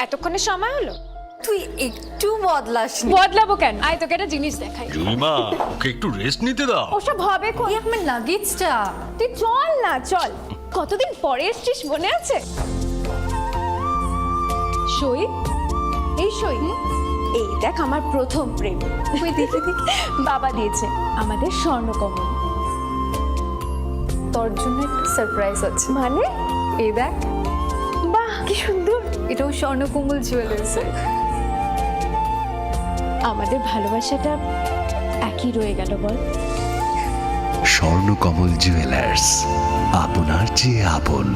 এতক্ষণে সময় হলো? তুই একটু বদলাসনি। বদলাবো কেন? আয় তোকে একটা জিনিস দেখাই। জুলিমা, ওকে একটু রেস্ট নিতে দাও। ওসব হবে কোন? এই আমার লাগেজটা। তুই চল না, চল। কতদিন পরে এসছিস, মনে আছে? সই, এই সই। এই দেখ আমার প্রথম প্রেম। তুই দেখে দেখে বাবা দিয়েছে আমাদের স্বর্ণকমল। তোর জন্য একটা সারপ্রাইজ আছে। মানে? এই দেখ, বাহ কি সুন্দর। এটাও স্বর্ণকমল জুয়েলার্স। আমাদের ভালোবাসাটা একই রয়ে গেল বল। স্বর্ণকমল জুয়েলার্স, আপনার চেয়ে আপন।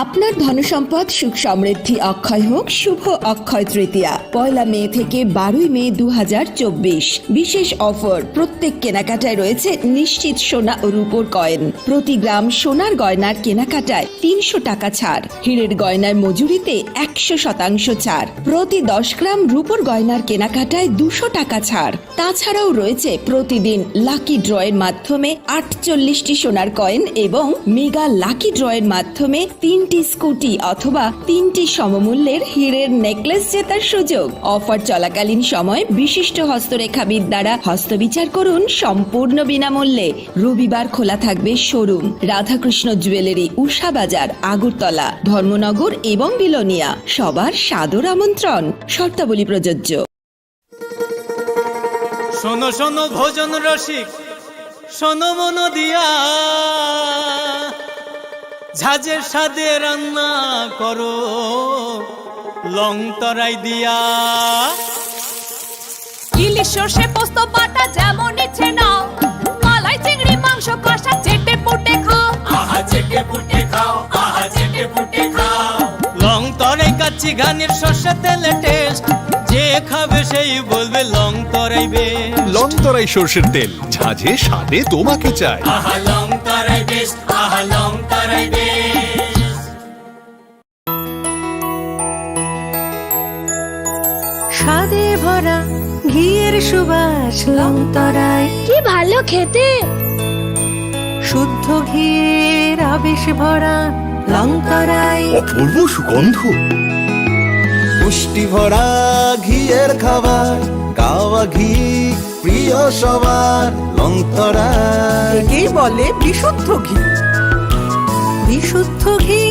আপনার ধনসম্পদ সুখ সমৃদ্ধি অক্ষয় হোক। শুভ অক্ষয় তৃতীয়া 1 মে থেকে 12 মে 2024। বিশেষ অফার, প্রত্যেক কেনাকাটায় রয়েছে নিশ্চিত সোনা ও রূপোর কয়েন। প্রতি গ্রাম সোনার গয়নার কেনাকাটায় 300 টাকা ছাড়। হীরের গয়নার মজুরিতে 100% ছাড়। প্রতি 10 গ্রাম রূপোর গয়নার কেনাকাটায় 200 টাকা ছাড়। তাছাড়াও রয়েছে প্রতিদিন লাকি ড্রয়ের মাধ্যমে 48টি সোনার কয়েন এবং মেগা লাকি ড্রয়ের মাধ্যমে 3টি স্কুটি অথবা 3টি সমমূল্যের হীরের নেকলেস জেতার সুযোগ। অফার চলাকালীন সময় বিশিষ্ট হস্তরেখাবিদ দ্বারা হস্তবিচার করুন সম্পূর্ণ বিনামূল্যে। রবিবার খোলা থাকবে শোরুম। রাধাকৃষ্ণ জুয়েলারি, উষা বাজার, আগরতলা, ধর্মনগর এবং বিলোনিয়া। সবার সাদর আমন্ত্রণ। শর্তাবলী প্রযোজ্য। শোনো শোনো ভোজন রসিক, শোনো মন দিয়া, ঝাঁঝের সাদে রান্না করো লং তরাই দিয়া। ইলিশ সর্ষে পোস্ত বাটা যেমন ইচ্ছে নাও, মালাই চিংড়ি মাংস কষা চেটে পুটে খাও। আহা চেটে পুটে খাও, আহা চেটে পুটে খাও। লং তরাই কাচ্চি ঘানির সর্ষে তেলে টেস্ট, যে খাবে সেই বলবে লং তরাই বেশ। লং তরাই সর্ষের তেল, ঝাঁঝে স্বাদে তোমাকে চাই। আহা লং তরাই বেশ, আহা লং তরাই বেশ। স্বাদে ভরা ঘিয়ের সুবাস লং তরাই, কি ভালো খেতে। শুদ্ধ ঘিয়ের আবেশ ভরা লং তরাই, অপূর্ব সুগন্ধ। পুষ্টি ভরা ঘিয়ের খাবার, গাওয়া ঘি প্রিয় সবার লং তরাই। একেই বলে বিশুদ্ধ ঘি। বিশুদ্ধ ঘি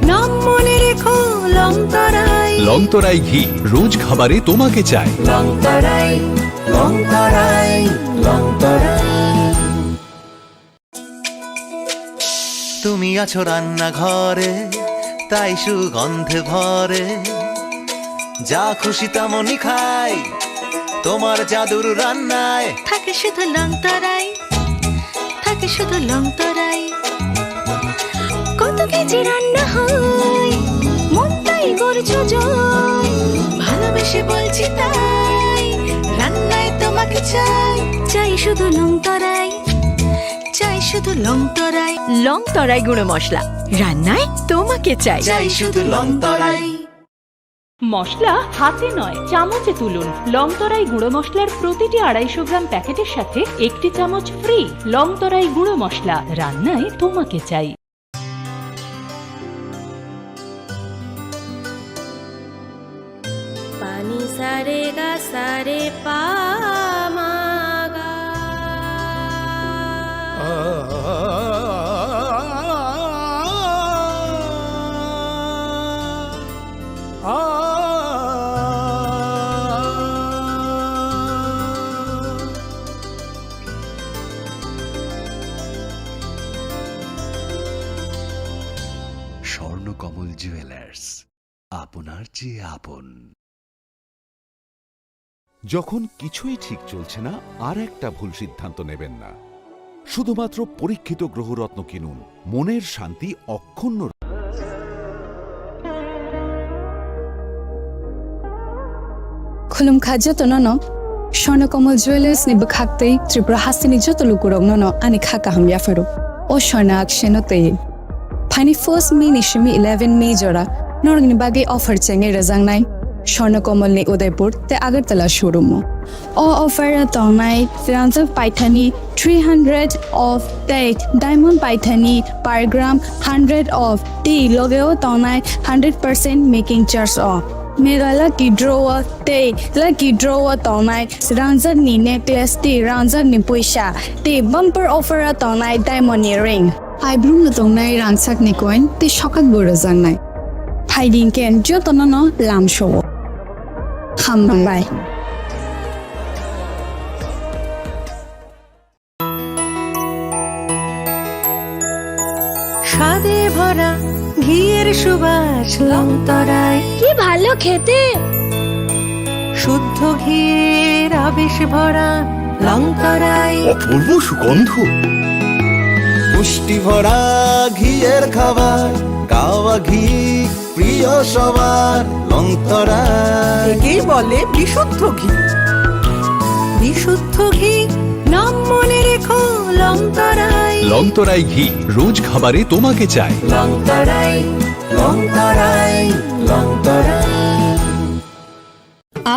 নাম মনে রেখো লং তরাই। লং তরাই ঘি রোজ খাবারে তোমাকে চাই। লং তরাই, লং তরাই, লং তরাই। তুমি আছো রান্নাঘরে, তাই সুগন্ধে ভরে, যা খুশি তেমনই খাই তোমার জাদুর রান্নায়। থাকে শুধু লং তরাই, থাকে শুধু লং তরাই। কত কেজি রান্না হয়, মন তাই করছো জয়। ভালোবেসে বলছি তাই, রান্নায় তোমাকে চাই চাই শুধু লং তরাই চাই শুধু লং তরাই লং তরাই গুঁড়ো মশলা রান্নায় তোমাকে চাই চাই শুধু লং তরাই মশলা হাতে নয় চামচে তুলুন লংতরাই গুঁড়ো মশলার প্রতিটি 250 গ্রাম প্যাকেটের সাথে 1 চামচ ফ্রি। লংতরাই গুঁড়ো মশলা, রান্নায় তোমাকে চাই। পানি সারে গা সারে পা মা গা স্বর্ণকমল জুয়েলার্স, আপনার চেয়ে আপন। যখন কিছুই ঠিক চলছে না, আর একটা ভুল সিদ্ধান্ত নেবেন না। শুধুমাত্র পরীক্ষিত গ্রহরত্ন কিনুন, মনের শান্তি অক্ষুণ্ণ। Khulum khaja to no Swarnakomal Jewelers ni bakhakte Tripura Hasini jotolu kurong no ani khaka ham yafaru o Swarna aksheno te Pani first May ni shimi 11 May jora norgni bagi offer chenge razang nai Swarnakomal ni Udaipur te Agartala showroom o offer tonai Firanza Paithani 300 of date diamond Paithani per gram 100 of tea logeo tonai 100% making charge off Mega lucky drawer te lucky drawer tonai Ranza ni necklace te Ranza ni puisha te bumper offer tonai diamond earring I bloom na tonai ransak ni coin te shokat borazang nai Hiding ken jo tonono lam show Ham bye স্বাদে ভরা ঘিয়ের সুবাস long তরাই কি ভালো খেতে শুদ্ধ ঘিয়ের আবেশ ভরা লং তরাই অপূর্ব সুগন্ধ। পুষ্টি ভরা ঘিয়ের খাবার কাওয়া ঘি প্রিয় সবার লংতরা একেই বলে বিশুদ্ধ ঘি বিশুদ্ধ ঘি নাম মনে রেখো লং তরাই লংতরাই ঘি রোজ খাবারে তোমাকে চাই। লং তরাই লং তরাই লং তরাই।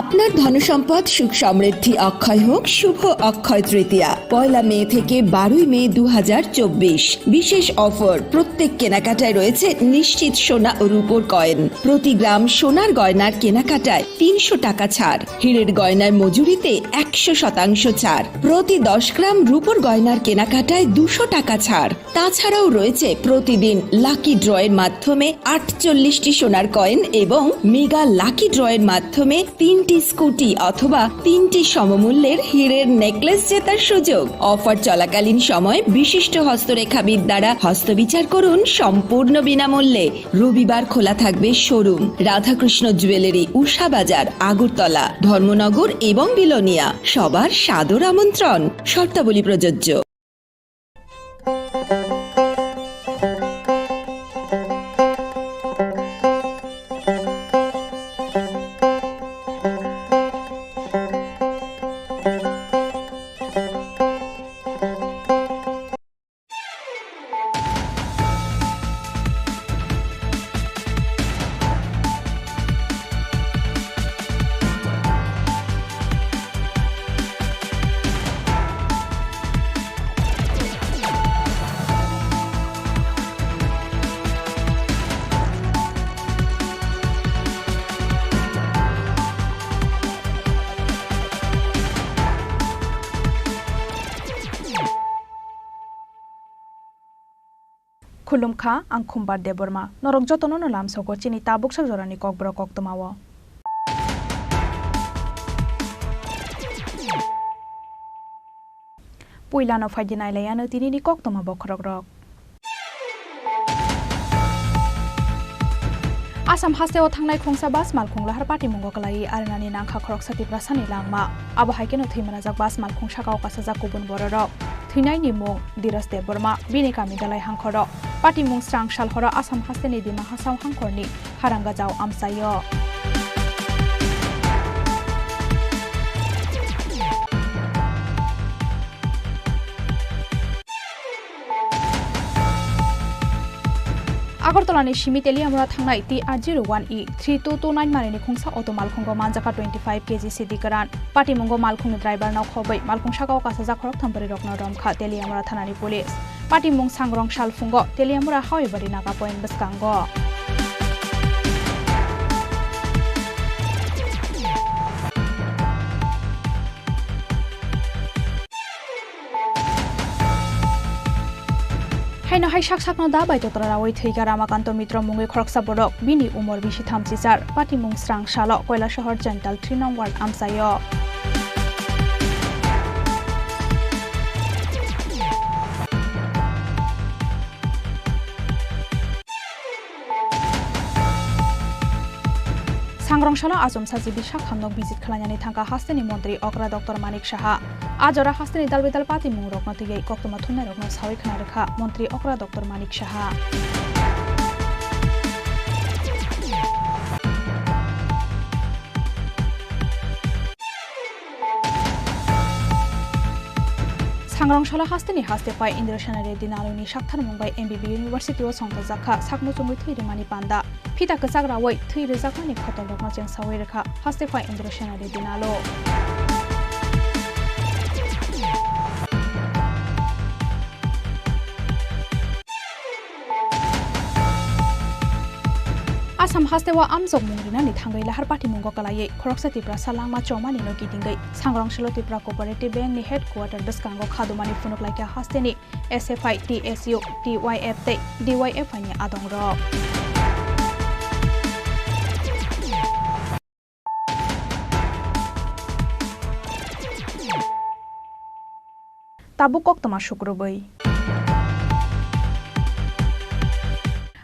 আপনার ধনসম্পদ সুখ সমৃদ্ধি অক্ষয় হোক শুভ অক্ষয় তৃতীয়া 1 মে থেকে 12 মে 2024 বিশেষ অফার প্রত্যেক কেনাকাটায় রয়েছে নিশ্চিত সোনা ও রূপোর কয়েন প্রতি গ্রাম সোনার গয়নার কেনাকাটায় 300 টাকা ছাড় হীরের গয়নার মজুরিতে 100% ছাড় প্রতি 10 গ্রাম রূপোর গয়নার কেনাকাটায় 200 টাকা ছাড় তাছাড়াও রয়েছে প্রতিদিন লাকি ড্রয়ের মাধ্যমে 48টি সোনার কয়েন এবং মেগা লাকি ড্রয়ের মাধ্যমে 3টি স্কুটি অথবা 3টি সমমূল্যের হীরের নেকলেস জেতার সুযোগ অফার চলাকালীন সময় বিশিষ্ট হস্তরেখাবিদ দ্বারা হস্তবিচার করুন সম্পূর্ণ বিনামূল্যে রবিবার খোলা থাকবে শোরুম রাধাকৃষ্ণ জুয়েলারি উষা বাজার আগরতলা ধর্মনগর এবং বিলোনিয়া সবার সাদর আমন্ত্রণ শর্তাবলী প্রযোজ্য खुलुमखा आं खुम्बार देबरमा नरक जतन नलाम सको चिनी Tabuk sak jorani kokbro koktamawo puilano faidinai layano tinini koktama bokrok rok Asam hasteo thangnai khongsa bas mal khonglahar party mungo kalai arnani nangkha khorok sati prasani langma abo haikeno thimana jak bas mal khongsa kau kasa jak kubun bororok Thinai ni mung Diras Deborma Binika Midalai Hankoro Pati mung Strang Shalhora Asam Hasteni di Mahasau Hankorni Haranga Jau Amsayo Agartala Shimi Teliamura Tanga TR01E 3229 Marini Kungsa Auto Malkungo Manjaka 25 kg City Karan Pati Mungo Malkung driver now Kobai Malkung Shaka Kasaza Korok Tampari Rokna Romka Teliamura Tanani Police Pati Mung Sangrong Shalfungo Teliamura However Naga Point Baskango Haino hai shak-shakno dabai totra oi theiga Ramakanto Mitra Mungi Khoroksa Borok bini umor bishi thamchisar Pati Mung Srang Shalo Koila Shahar Gentle 3 nong ward Amsayo Sangrong Shala Azom Sajibi Shak Hamnok visit Khalanyani Thangka Hasteni Montri Okra Dr. Manik Shaha Ajora Hasteni Dalbidal Pati Mung Rokno Tige Koktoma Thunai Rokno Sawi Khanarikha Montri Okra Dr. Manik Shaha Sangrong Shala Hasteni Hastepai Indrashanare Dinaluni Shakthar Mumbai MBB University of Songta Zakha Sakmo Chungui Thiri Mani Panda Pita Kasagra Wai Thiri Zakani Khotol Rokno Cheng Sawirikha Hastepai Indrashanare Dinalo Asam Hastewa Amzok Mungrina ni Thangai Lahar Pati Mungo Kalaye Khoroksa Tipra Salangma Chomani no Kitingai Sangrong Shalo Tipra Cooperative Bank ni headquarter Baskango Khadumani Funuk Laika Hasteni SFI TSU TYF DYF ni Adongro Tabukok Toma Shukrubai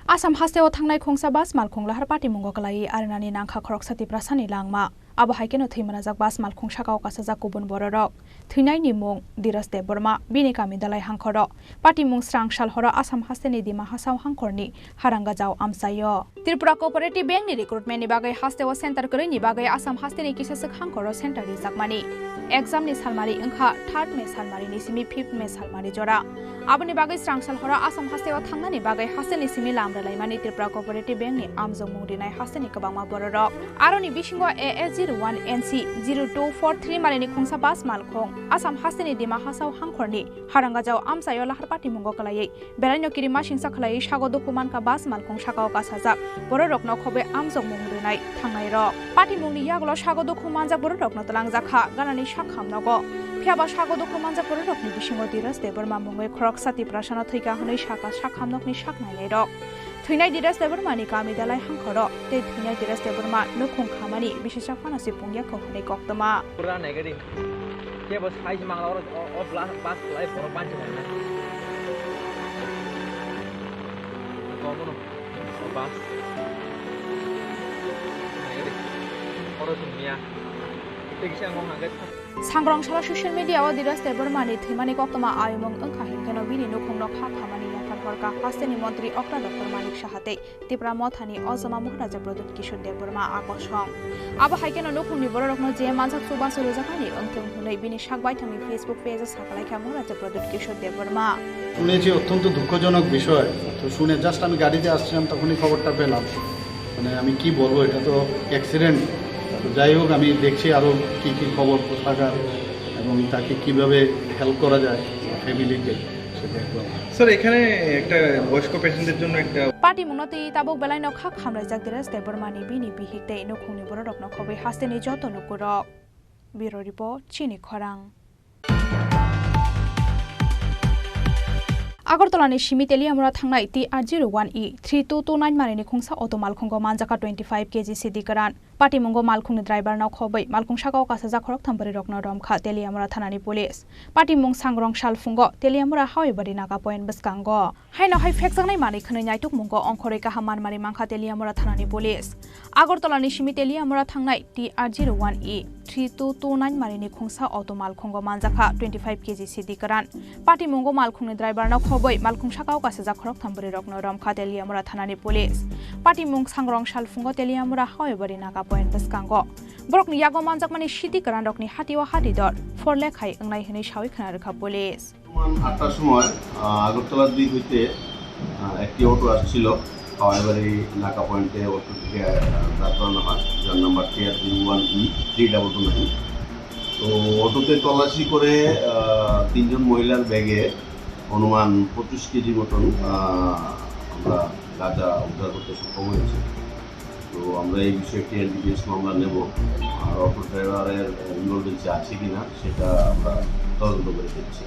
Asam Hastewa Thangnai Khongsa Bas Malkhung Lahar Pati Mungo Kalai Arenani Nangkha Khoroksa Tipra Sani Langma Abo Haikeno Thimanajak Bas Malkhung Shakao Kasaja Kubun Bororok Thinai ni Mung Diras De Burma Bini Kami Dalai Hangkhoro Pati Mung Srang Shalhora Asam Hasteni Dima Hasaw Hangkhorni Haranga Jaw Amsayo Tripura Cooperative Bank ni recruitment ni bagai Hastewa Center Kori ni bagai Asam Hasteni Kisasek Hangkhoro Center ni Jakmani Exam ni Salmari Engkha 3rd May Salmari ni Simi 5th May Salmari Jora Aboni bagai Srang Shalhora Asam Hastewa Thangna ni bagai Hasteni Simi Lamra Laimani Tripura Cooperative Bank ni Amjong Mungrinai Hasteni Kabangma Bororok Aroni Bishingo AS01 NC 0243 Malini Khongsa Bas Malkhong Asam Hasteni Dima Hasaw Hangkhorni Haranga Jaw Amsayo Lahar Pati Mungo Kalai Beranyo Kirima Singsa Khalai Shago Dokuman Ka Bas Malkhong Shakao Kasajak Bororokno Khobe Amjong Mungrinai Thangai Rok Pati Mungni Yaglo Shago Dokuman Jak Bororokno Talangjakha Ganani Shakhamnago Phiaba Shago Dokuman Jak Bororokni Bishingo Diras De Burma Mungoi Khoroksa Tiprashana Thika Hanai Shaka Shakhamnokni Shaknai Rok Thinai Diras De Burma ni Kami Dalai Hangkhoro Te Thinai Diras De Burma Nukhung Khamani Bishesha Phana Sipungya Khokhani Koktama Pura này cái đi kia bớt hay mang nó off last pass lại for bunch này nè có không pass này cái đi और दुनिया ठीक से ngong hàng cái Sangrong Shala social media wa Diras De Burma ni Thimani Koktama Ayumong Engkha Hingkeno Bini Nukhung Nok Khamani Horka Hasteni Montri Okra Dr. Manik Shahate Tipra Mothani Ozama Muhraja Product Kishore De Burma Akoshong Abo Haikeno Nukhung ni Borokno Je Mansak Suba Surujakani Engthung Hunai Bini Shakbai Thangni Facebook page Sakalai Kha Muhraja Product Kishore De Burma শুনেছি অত্যন্ত দুঃখজনক বিষয় তো শুনে just আমি গাড়িতে আসছিলাম তখনই খবরটা পেলাম মানে আমি কি বলবো এটা তো অ্যাক্সিডেন্ট তো যাই হোক আমি দেখছি আরো কি কি খবর থাকার এবং তাকে কিভাবে হেল্প করা যায় ফ্যামিলিকে স্যার এখানে একটা বয়স্ক পেশেন্টদের জন্য একটা পার্টি মুনতি তাবুক বেলাই নখা খামরাই জাক দিরাস De Burma ni bini bihikte nukhungni borok nokhobe hasteni joto nukurok Bureau Report Chini Khorang Agartala ni Shimi Teliamura Thangnai TR01E 3229 Marini Khongsa Auto Malkhungo Manjaka 25 kg City Karan Pati Mungo Malkhungni driver now Khobai Malkhung Shakao Kasaja Khorok Thambari Rokno Romkha Teliamura Thanani Police Pati Mung Sangrong Shalfungo Teliamura However Naga Point Baskango Haino Hai Feksangnai Mani Khani Nyaituk Mungo Onkhore Ka Haman Mari Mangkha Teliamura Thanani Police Agartala ni Shimi Teliamura Thangnai TR01E 3229 Marini Khongsa Auto Malkhungo Manjaka 25 kg City Karan Pati Mungo Malkhungni driver now Khobai Malkhung Shakao Kasaja Khorok Thambari Rokno Romkha Teliamura Thanani Police Pati Mung Sangrong Shalfungo Teliamura However Naga Point Baskango Borok ni Yago Manjak Mani City Karan Rokni Hatiwa Hatidor for Lekhai Engnai Hini Shawi Khanarikha Police 8টার সময় আগরতলার দিক হইতে একটি auto আসছিল হাওয়াইবাড়ি নাকা পয়েন্টে auto থেকে দাঁড় করানো হয়, যার নাম্বার TR01E 3229। তো অটোতে তল্লাশি করে 3জন মহিলার ব্যাগে অনুমান 25 কেজি মতন আমরা গাঁজা উদ্ধার করতে সক্ষম হয়েছে। তো আমরা এই বিষয়ে একটি NDPS মামলা নেব, আর অটো ড্রাইভারের ইনভলভেন্স আছে কিনা সেটা আমরা তদন্ত করে দেখছি।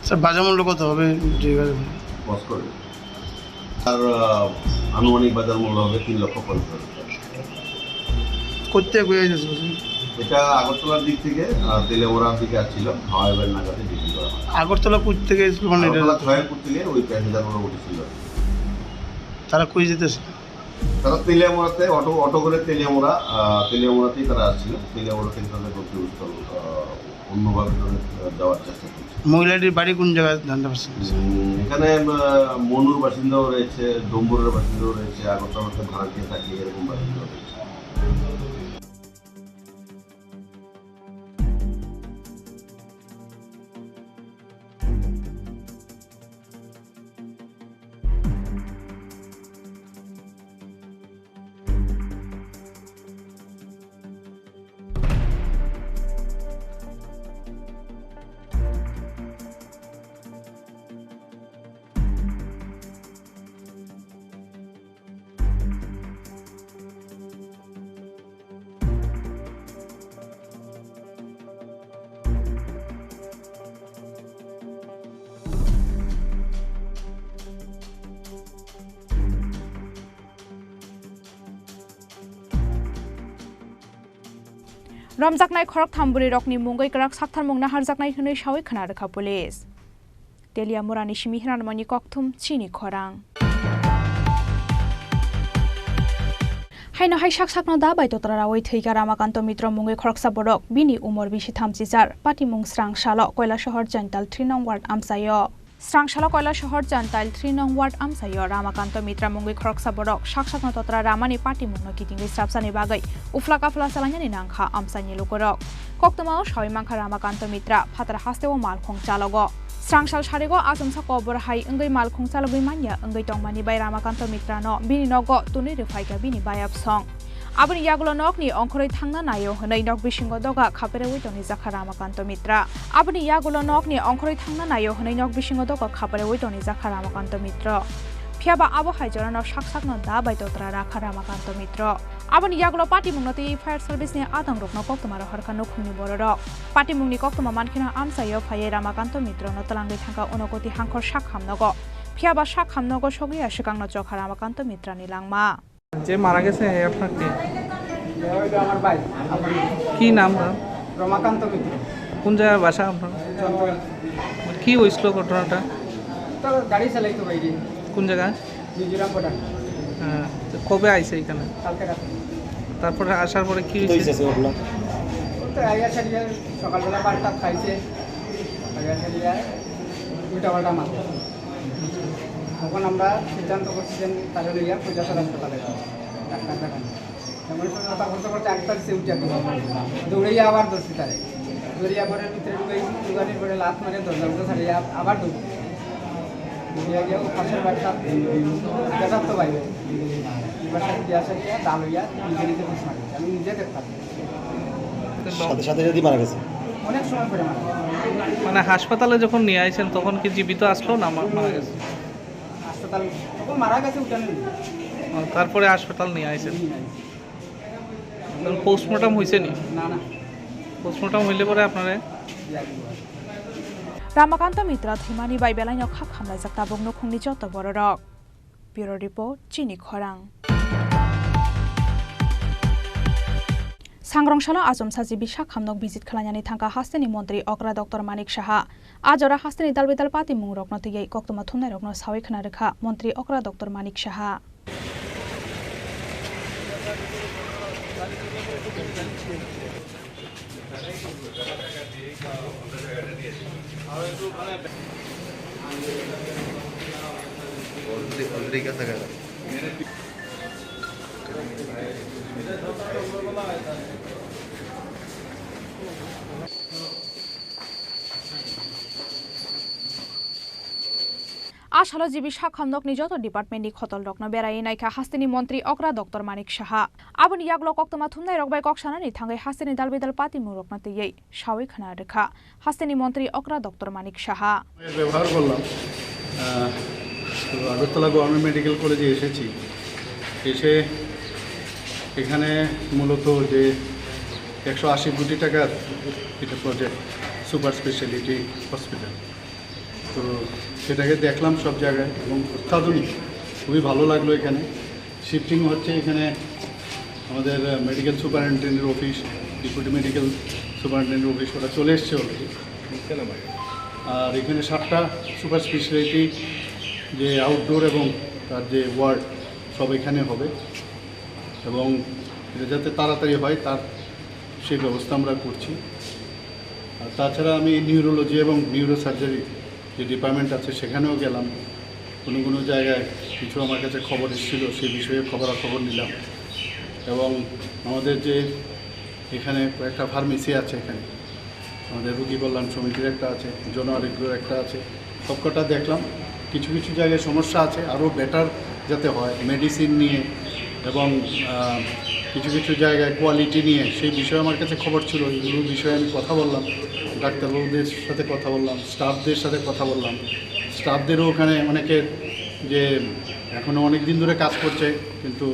স্যার বাজার মূল্য কত হবে ড্রাইভার বস করে? তার আনুমানিক বাজার মূল্য হবে 3,50,000 টাকা। কোথায় কোথায় যাচ্ছে? এটা আগরতলার দিক থেকে তেলেমোড়ার দিকে আসছিল, হাওয়াইবাড়ি নাগাতে বিক্রি করা হয়। আগরতলা কোথা থেকে মানে ছয়েরপুর থেকে ওই প্যাসেঞ্জারগুলো উঠেছিল। তারা কই যেতেছে? তারা তেলিয়ামোড়াতে অটো করে তেলিয়ামোড়াতেই তারা আসছিল। তেলিয়ামোড়া থেকে তাদের গন্তব্যস্থল অন্যভাবে যাওয়ার চেষ্টা করছে। মহিলাটির বাড়ি কোন জায়গায় জানতে পারছেন? এখানে মনুর বাসিন্দাও রয়েছে, ডম্বুরের বাসিন্দাও রয়েছে, আগরতলাতে ভাড়া খেয়ে থাকে এরকম বাসিন্দাও রয়েছে। रमजाकनाय खरक थामबुरि रकनि मुंगै गराक साक्थार मुंना हारजाकनाय होनै सावै खोनारोखा पुलिस तेलियामुरानि सिमि हिरानमनि ककथुम चिनि खरां हायना हाय साकसाकना दा बायतोत्रा रावै थैगा रामाकान्त मित्र मुंगै खरकसा बरक बिनि उमर 23 पाटी मुं स्रांसाल कयला शहर जन्ताल 3 नং वार्ड आमसायो स्रांसाल कयला शहर जन्ताल 3 नং वार्ड आमसायो रामाकान्त मित्र मुंगै खरकसा बरक साकसाकना तोत्रा रामानि पाटी मुंनो किटिंगै स्राबसानि बागै उफ्ला काफला सालायनानि नांखा आमसानि लोकरक कक्तमाव सावै मांखा रामाकान्त मित्र फातर हास्तेव मालखं चालगो स्रांसाल सारेगो आजमसा कबर हाय अंगै मालखं चालगै मान्या अंगै तंगमानि बाय रामाकान्त मित्रनो बिनि नगो तुनि रिफाइका बिनि बायाब सं आबनि यागुलो नकनि अंखरै थांना नायो हनै नक बिसिंग दगा खापेरे वैतनि जाखा रामाकान्त मित्र आबनि यागुलो नकनि अंखरै थांना नायो हनै नक बिसिंग दगा खापेरे वैतनि जाखा रामाकान्त मित्र फियाबा आबो हाइजरा न साकसाकनो दा बायतोत्रा राखा रामाकान्त मित्र आबनि यागुलो पार्टी मुंगनति फायर सर्भिसनि आदं रकनो कक्तमार हरखा नखुमनि बररक पार्टी मुंगनि कक्तमा मानखिना आमसायो फाये रामाकान्त मित्र न तलांगै थांगा अनगति हांखर साखामनगो फियाबा साखामनगो सगिया सिगांनो चखा रामाकान्त मित्रनि लांमा যে মারা গেছে আপনার কি এটা আমার ভাই কি নাম রমাকান্ত মিত্র কোন জায়গায় বাসা আপনার কি হয়েছিল ঘটনাটা তো গাড়ি চালাইতো বাইরে কোন জায়গায় মিজোরাম বর্ডার হ্যাঁ কবে আইছে এখানে কালকে রাতে তারপরে আসার পরে কি হয়েছে তো আইয়া ছাড়িয়া সকালবেলা 12টা খাইছে আইয়া ছাড়িয়া উল্টা পাল্টা মাল তখন আমরা সিদ্ধান্ত করছিলেন তাহলে লইয়া পূজাসর হাসপাতালে ডাক্তার দেখান এমন সময় কথা বলতে করতে একটা সে উঠে দৌড়াইয়া আবার ধরছি তারে দৌড়িয়া পরে ভিতরে ঢুকানির পরে লাত মারে দরজা উঠে ছাড়িয়া আবার দৌড় দৌড়িয়া গিয়ে ও পাশের বাড়িটা গেটার তো বাইরে এবার সাথে দিয়ে আসা গিয়া ডাল হইয়া নিজে নিজে বসে মারি আমি নিজে দেখতাম সাথে সাথে যদি মারা গেছে অনেক সময় পরে মারা মানে হাসপাতালে যখন নিয়ে আইছেন তখন কি জীবিত আসলো না মারা গেছে হাসপাতাল তখন মারা গেছে উঠানে তারপরে হাসপাতাল নিয়ে আইছেন পোস্টমর্টম হয়েছে নি না না পোস্টমর্টম হইলে পরে আপনারে रामाकान्त मित्र थैमानि बाय बेलायनो खाक खामलाय जाक्ता बंनो खुंनि जत बररक ब्युरो रिपोर्ट चिनि खरां सांग्रंशाला आजम साजि बिशा खामनक भिजिट खालायनानै थांगा हास्तेनि मन्त्री अग्रा डक्टर मानिक साहा आजरा हास्तेनि दालबेदाल पाति मुं रकनो थैयै कक्तमा थुमनाय रकनो सावै खोना रेखा मन्त्री अग्रा डक्टर मानिक साहा आशालो जीबी शाखामनक निजत डिपार्टमेन्टनि खतल रक्न बेरायै नायखा हास्तिनि मन्त्री अग्रा डक्टर मानिक साहा आबनि याग्लो कक्तमा थुमनाय रकबाय कक्सानानि थांगै हास्तिनि दालबेदाल पाति मुरकना तैयै सावै खना रेखा हास्तिनि मन्त्री अग्रा डक्टर मानिक साहा ব্যবহার করলাম তো আগরতলা গভর্নমেন্ট মেডিকেল কলেজে এসেছি এসে এখানে মূলত যে 180 কোটি টাকার এটা প্রজেক্ট সুপার স্পেশালিটি হসপিটাল তো সেটাকে দেখলাম সব জায়গায় এবং অত্যাধুনিক খুবই ভালো লাগলো এখানে শিফটিং হচ্ছে এখানে আমাদের মেডিকেল সুপারিনটেন্ডেন্টের অফিস ডেপুটি মেডিকেল সুপারিনটেন্ডেন্টের অফিস ওরা চলে এসছে অলরেডি আর এখানে 7টা সুপার স্পেশালিটি যে আউটডোর এবং তার যে ওয়ার্ড সব এখানে হবে এবং এটা যাতে তাড়াতাড়ি হয় তার সেই ব্যবস্থা আমরা করছি আর তাছাড়া আমি নিউরোলজি এবং নিউরোসার্জারি যে ডিপার্টমেন্ট আছে সেখানেও গেলাম কোনো জায়গায় কিছু আমার কাছে খবর এসেছিল সেই বিষয়ে খবরাখবর নিলাম এবং আমাদের যে এখানে কয়েকটা ফার্মেসি আছে এখানে আমাদের রোগী কল্যাণ সমিতির একটা আছে জন আরোগ্যের একটা আছে সবকটা দেখলাম কিছু কিছু জায়গায় সমস্যা আছে আরও বেটার যাতে হয় মেডিসিন নিয়ে এবং কিছু কিছু জায়গায় কোয়ালিটি নিয়ে সেই বিষয়ে আমার কাছে খবর ছিল এগুলোর বিষয়ে আমি কথা বললাম ডাক্তারবাবুদের সাথে কথা বললাম স্টাফদের সাথে কথা বললাম স্টাফদেরও ওখানে অনেকের যে এখনও অনেক দিন ধরে কাজ করছে কিন্তু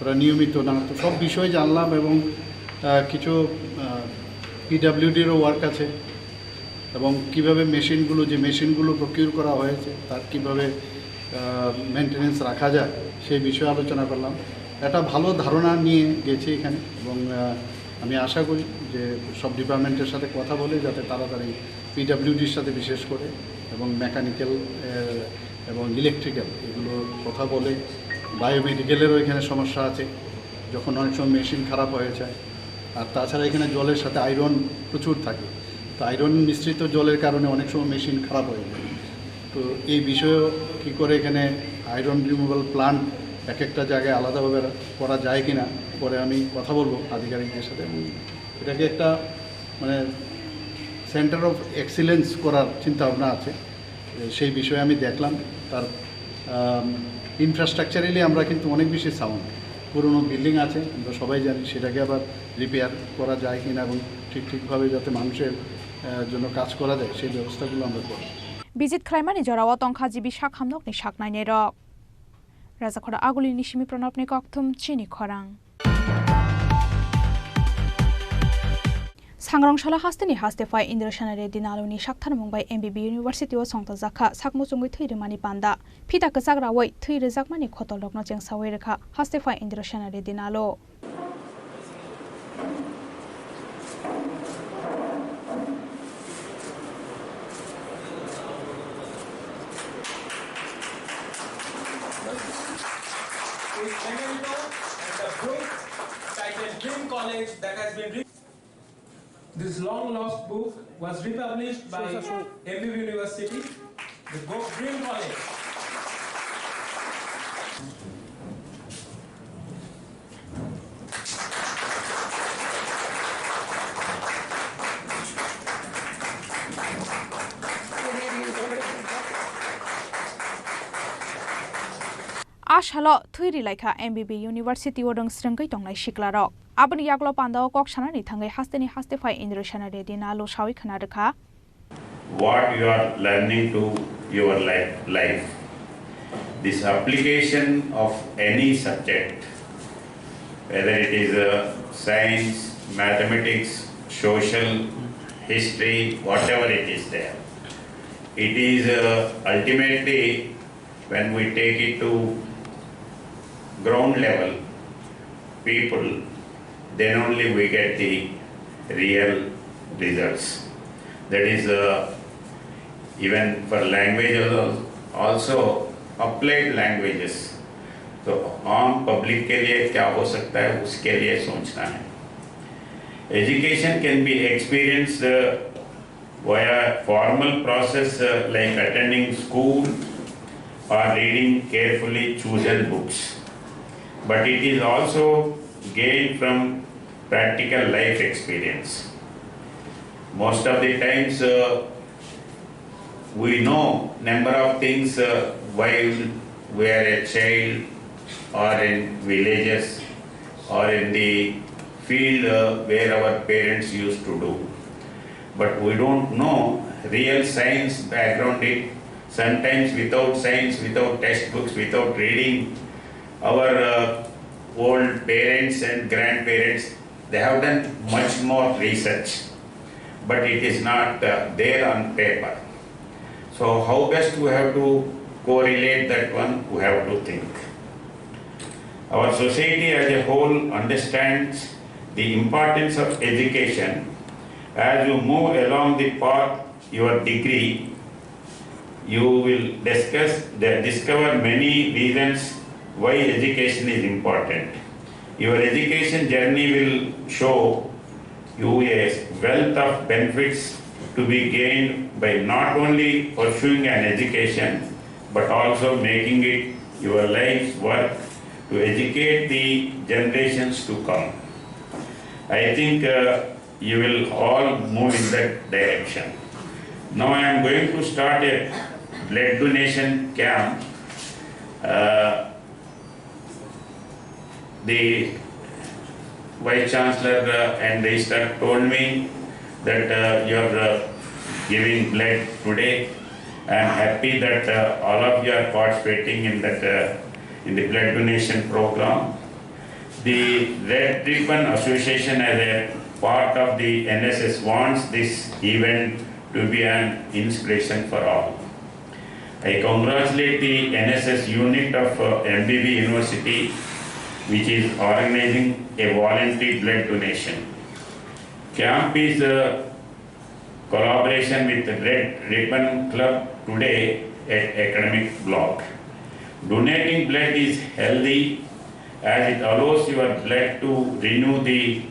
ওরা নিয়মিত না তো সব বিষয়ে জানলাম এবং কিছু পিডাব্লিউডিরও ওয়ার্ক আছে এবং কিভাবে মেশিনগুলো প্রকিউর করা হয়েছে তার কিভাবে মেনটেনেন্স রাখা যায় সেই বিষয়ে আলোচনা করলাম একটা ভালো ধারণা নিয়ে গেছি এখানে এবং আমি আশা করি যে সব ডিপার্টমেন্টের সাথে কথা বলে যাতে তাড়াতাড়ি পিডাব্লিউডির সাথে বিশেষ করে এবং মেকানিক্যাল এবং ইলেকট্রিক্যাল এগুলো কথা বলে বায়োমেডিক্যালেরও এখানে সমস্যা আছে যখন অনেক সময় মেশিন খারাপ হয়ে যায় আর তাছাড়া এখানে জলের সাথে আয়রন প্রচুর থাকে তো আয়রন মিশ্রিত জলের কারণে অনেক সময় মেশিন খারাপ হয়ে যায় তো এই বিষয়েও কী করে এখানে আয়রন রিমুভাল প্লান্ট এক একটা জায়গায় আলাদাভাবে করা যায় কিনা পরে আমি কথা বলবো আধিকারিকদের সাথে এটাকে একটা মানে সেন্টার অফ এক্সিলেন্স করার চিন্তাভাবনা আছে সেই বিষয়ে আমি দেখলাম তার ইনফ্রাস্ট্রাকচারালি আমরা কিন্তু অনেক বেশি সাউন্ড পুরনো বিল্ডিং আছে আমরা সবাই জানি সেটাকে আবার রিপেয়ার করা যায় কিনা এবং ঠিকভাবে যাতে মানুষের জন্য কাজ করা যায় সেই ব্যবস্থাগুলো আমরা করব বিজিত খ্লাইমানি জরাওয়া তংখা জিবি শাখামনক नि শাকনাইনে রক রাজাখরা আগুলি নিশিমি প্রণবনি কক্থম চিনি খরাং सांग्रांशाला हास्तेनि हास्तेफाय इन्द्रशाना रेड्डी नालुनि शाक्थार मुंबाइ एमबीबी इउनिभार्सिटी ओ संगता जाखा साकमुचुंगै थैरमानि पान्दा फिता कसाग्रावै थै रेजाकमानि खतल रकन जेंसावै रेखा हास्तेफाय इन्द्रशाना रेड्डी नालो This long lost book was republished by MBB University, the book Dream College. आशालो थैरि लाइखा एमबीबी इउनिभार्सिटी ओ रोंस्रोंगै तंनाय सिक्लारक आबनि याग्लो पान्दाव कक्सानानि थांगै हास्तेनि हास्तेफाय इन्द्रशाना रेड्डी नालो सावै खना रेखा what you are learning to your life. This application of any subject, whether it is science, mathematics, social, history, whatever it is there, it is ultimately when we take it to ground level people, then only we get the real results. That is even for languages also applied languages. तो आम public के लिए क्या हो सकता है उसके लिए सोचना है. Education can be experienced via formal process like attending school or reading carefully chosen books. But it is also gained from practical life experience. Most of the times we know number of things while we are a child or in villages or in the field where our parents used to do. But we don't know real science background it. Sometimes without science, without textbooks, without reading, our old parents and grandparents, they have done much more research, but it is not there on paper. So how best we have to correlate that one, we have to think. Our society as a whole understands the importance of education. As you move along the path, your degree, you will discover many reasons why education is important. Your education journey will show you a wealth of benefits to be gained by not only pursuing an education, but also making it your life's work to educate the generations to come. I think you will all move in that direction. Now I am going to start a blood donation camp. The Vice Chancellor and Registrar told me that you are giving blood today. I am happy that all of you are participating in that in the blood donation program. The Red Ribbon Association as a part of the NSS wants this event to be an inspiration for all. I congratulate the NSS unit of MBB University, which is organizing a voluntary blood donation. Camp is a collaboration with the Red Ribbon Club today at Academic Block. Donating blood is healthy as it allows your blood to renew the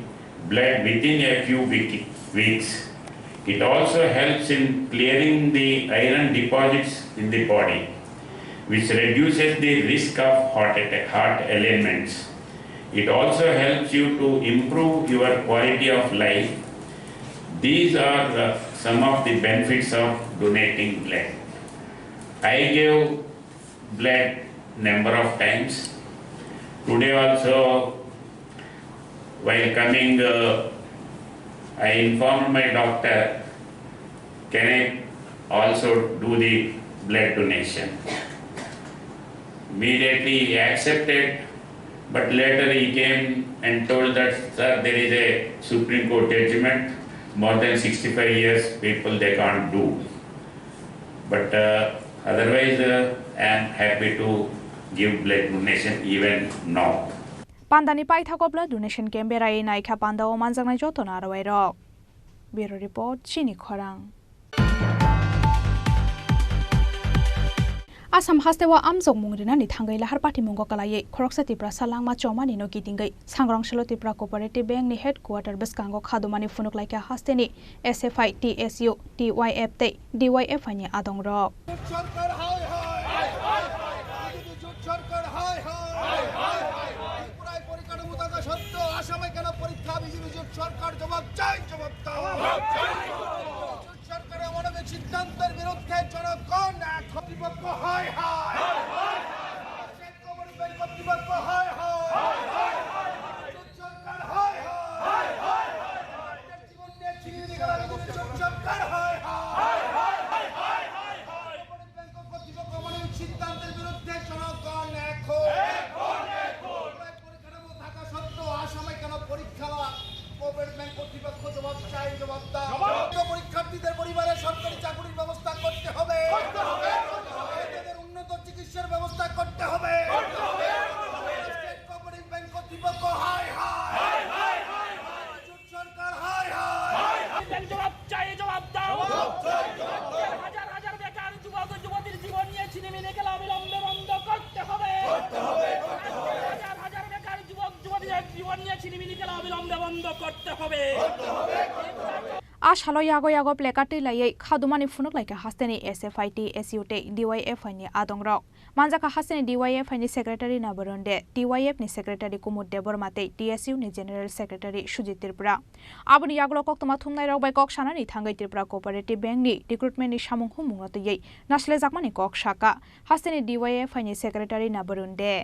blood within a few weeks. It also helps in clearing the iron deposits in the body, which reduces the risk of heart ailments. It also helps you to improve your quality of life. These are some of the benefits of donating blood. I gave blood number of times. Today also, while coming, I informed my doctor, can I also do the blood donation? Immediately he accepted, but later he came and told that, sir, there is a Supreme Court judgment, more than 65 years people they can't do. But otherwise I am happy to give blood donation even now. Pandani Paithako blood donation Canberra in Aika Panda o Manzana Jotona Rock. Bureau Report Chini Korang. Asam hastewa amjong mungrina ni thangai lahar party mungo kalaye khoroksa tipra salang ma choma ni no kitingai sangrang shelo tipra cooperative bank ni headquarter beskango khadumani funuk laika hasteni SFI TSU TYF te DYF ni adong ro সরকার হায় হায় সরকার হায় হায় পুরাই পরিকাঠামো থাকা সত্ত্বেও আসামে কেন পরীক্ষা BJP সরকার জবাব চাই জবাব দাও সরকারের অমানবিক সিদ্ধান্তের বিরুদ্ধে জনগণ এক কর্তৃপক্ষ হায় হায় কর্তৃপক্ষ হায় হায় সরকার হায় হায় জীবন নিয়ে ছিনিয়ে নিয়ে গেল সরকার হায় হায় কর্তৃপক্ষ অমানবিক সিদ্ধান্তের বিরুদ্ধে জনগণ এখন পরিকাঠামো থাকা সত্ত্বেও আসামে কেন পরীক্ষা কোভিড ব্যাংক কর্তৃপক্ষ জবাব চাই জবাব দাও পরীক্ষার্থীদের পরিবারে সরকারি চাকরির ব্যবস্থা করতে হবে এদের উন্নত চিকিৎসার ব্যবস্থা করতে হবে কোভিড ব্যাংক কর্তৃপক্ষ হায় হায় সরকার হায় হায় জবাব চাই জবাব দাও হাজার হাজার বেকার যুবক যুবতীর জীবন নিয়ে ছিনিমিনি খেলা অবিলম্বে বন্ধ করতে হবে হাজার হাজার বেকার যুবক যুবতীর জীবন নিয়ে ছিনিমিনি খেলা অবিলম্বে বন্ধ করতে হবে आशालो यागो यागो प्लेकार्ड लायै खादुमानि फुनुक लायका हास्तेनि SFIT SUT DYFI नि आदंग्रक मानजाका हास्तेनि DYFI नि सेक्रेटारि नाबरंडे DYF नि सेक्रेटारि कुमुद देबरमाते TSU नि जेनेरेल सेक्रेटारि सुजित त्रिपुरा आबुनि यागलो कक्तमा थुमनाय रावबाय कक सानानि थांगै त्रिपुरा कोअपारेटिभ बैंक नि रिक्रुटमेन्ट नि सामुं हुमुंगतयै नासले जाकमानि कक शाखा हास्तेनि DYFI नि सेक्रेटारि नाबरंडे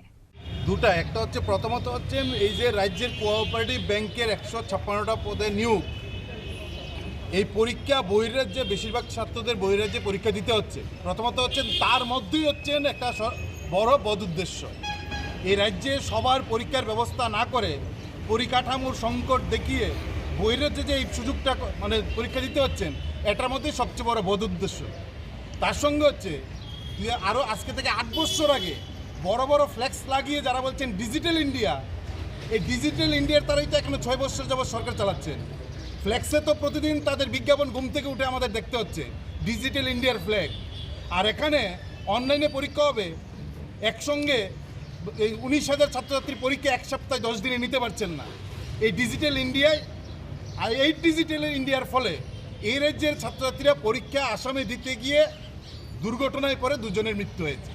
দুটা একটা হচ্ছে প্রথমত হচ্ছে এই যে রাজ্যের কোঅপারেটিভ ব্যাংকের 156টা পদে নিয়োগ এই পরীক্ষা বহিরাজ্যে বেশিরভাগ ছাত্রদের বহিরাজ্যে পরীক্ষা দিতে হচ্ছে প্রথমত হচ্ছে তার মধ্যেই হচ্ছে একটা বড় বদউদ্দেশ্য এই রাজ্যে সবার পরীক্ষার ব্যবস্থা না করে পরিকাঠামোর সংকট দেখিয়ে বহিরাজ্যে যে এই সুযোগটা মানে পরীক্ষা দিতে হচ্ছেন এটার মধ্যে সবচেয়ে বড় বদউদ্দেশ্য তার সঙ্গে হচ্ছে আরও আজকে থেকে 8 বছর আগে বড় বড় ফ্ল্যাক্স লাগিয়ে যারা বলছেন ডিজিটাল ইন্ডিয়া এই ডিজিটাল ইন্ডিয়ার তারাই তো এখনো 6 বছর যাবত সরকার চালাচ্ছেন ফ্ল্যাক্সে তো প্রতিদিন তাদের বিজ্ঞাপন ঘুম থেকে উঠে আমাদের দেখতে হচ্ছে ডিজিটাল ইন্ডিয়ার ফ্ল্যাগ আর এখানে অনলাইনে পরীক্ষা হবে একসঙ্গে এই 19,000 ছাত্রছাত্রীর পরীক্ষা এক সপ্তাহে 10 দিনে নিতে পারছেন না এই ডিজিটাল ইন্ডিয়ায় আর এই ডিজিটাল ইন্ডিয়ার ফলে এই রাজ্যের ছাত্রছাত্রীরা পরীক্ষা আসামে দিতে গিয়ে দুর্ঘটনায় পড়ে দুজনের মৃত্যু হয়েছে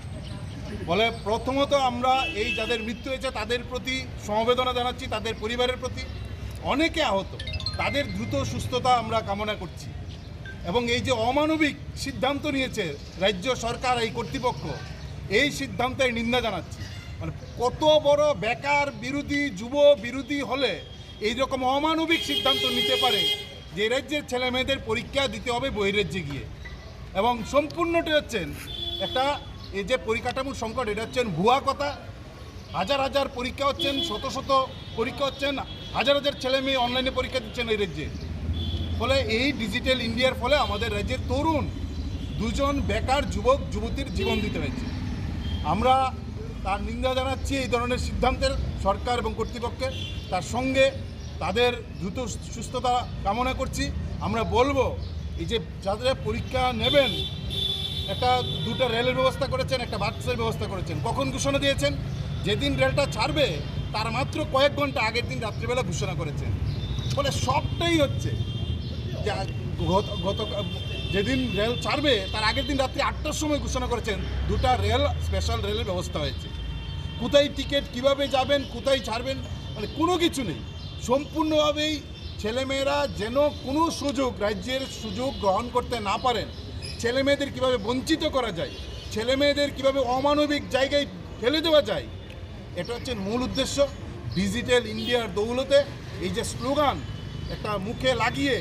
বলে প্রথমত আমরা এই যাদের মৃত্যু হয়েছে তাদের প্রতি সমবেদনা জানাচ্ছি তাদের পরিবারের প্রতি অনেকে আহত তাদের দ্রুত সুস্থতা আমরা কামনা করছি এবং এই যে অমানবিক সিদ্ধান্ত নিয়েছে রাজ্য সরকার এই কর্তৃপক্ষ এই সিদ্ধান্তের নিন্দা জানাচ্ছি মানে কত বড় বেকার বিরোধী যুব বিরোধী হলে এই রকম অমানবিক সিদ্ধান্ত নিতে পারে যে রাজ্যের ছেলে মেয়েদের পরীক্ষা দিতে হবে বহিরাজ্যে গিয়ে এবং সম্পূর্ণটি হচ্ছেন একটা এই যে পরিকাঠামোর সংকট এটা হচ্ছেন ভুয়া কথা হাজার হাজার পরীক্ষা হচ্ছেন শত শত পরীক্ষা হচ্ছেন হাজার হাজার ছেলে মেয়ে অনলাইনে পরীক্ষা দিচ্ছেন এই রাজ্যে ফলে এই ডিজিটাল ইন্ডিয়ার ফলে আমাদের রাজ্যের তরুণ দুজন বেকার যুবক যুবতীর জীবন দিতে হয়েছে আমরা তার নিন্দা জানাচ্ছি এই ধরনের সিদ্ধান্তের সরকার এবং কর্তৃপক্ষের তার সঙ্গে তাদের দ্রুত সুস্থতা কামনা করছি আমরা বলবো এই যে যাদের পরীক্ষা নেবেন একটা দুটো রেলের ব্যবস্থা করেছেন একটা বাসের ব্যবস্থা করেছেন কখন ঘোষণা দিয়েছেন যেদিন রেলটা ছাড়বে তার মাত্র কয়েক ঘন্টা আগের দিন রাত্রিবেলা ঘোষণা করেছেন ফলে সবটাই হচ্ছে গত যেদিন রেল ছাড়বে তার আগের দিন রাত্রি 8টার সময় ঘোষণা করেছেন দুটো রেল স্পেশাল রেলের ব্যবস্থা হয়েছে কোথায় টিকিট কিভাবে যাবেন কোথায় ছাড়বেন মানে কোনো কিছু নেই সম্পূর্ণভাবেই ছেলেমেয়েরা যেন কোনো সুযোগ রাজ্যের সুযোগ গ্রহণ করতে না পারেন ছেলেমেয়েদের কীভাবে বঞ্চিত করা যায় ছেলেমেয়েদের কীভাবে অমানবিক জায়গায় ফেলে দেওয়া যায় এটা হচ্ছে মূল উদ্দেশ্য ডিজিটাল ইন্ডিয়ার দৌলতে এই যে স্লোগান একটা মুখে লাগিয়ে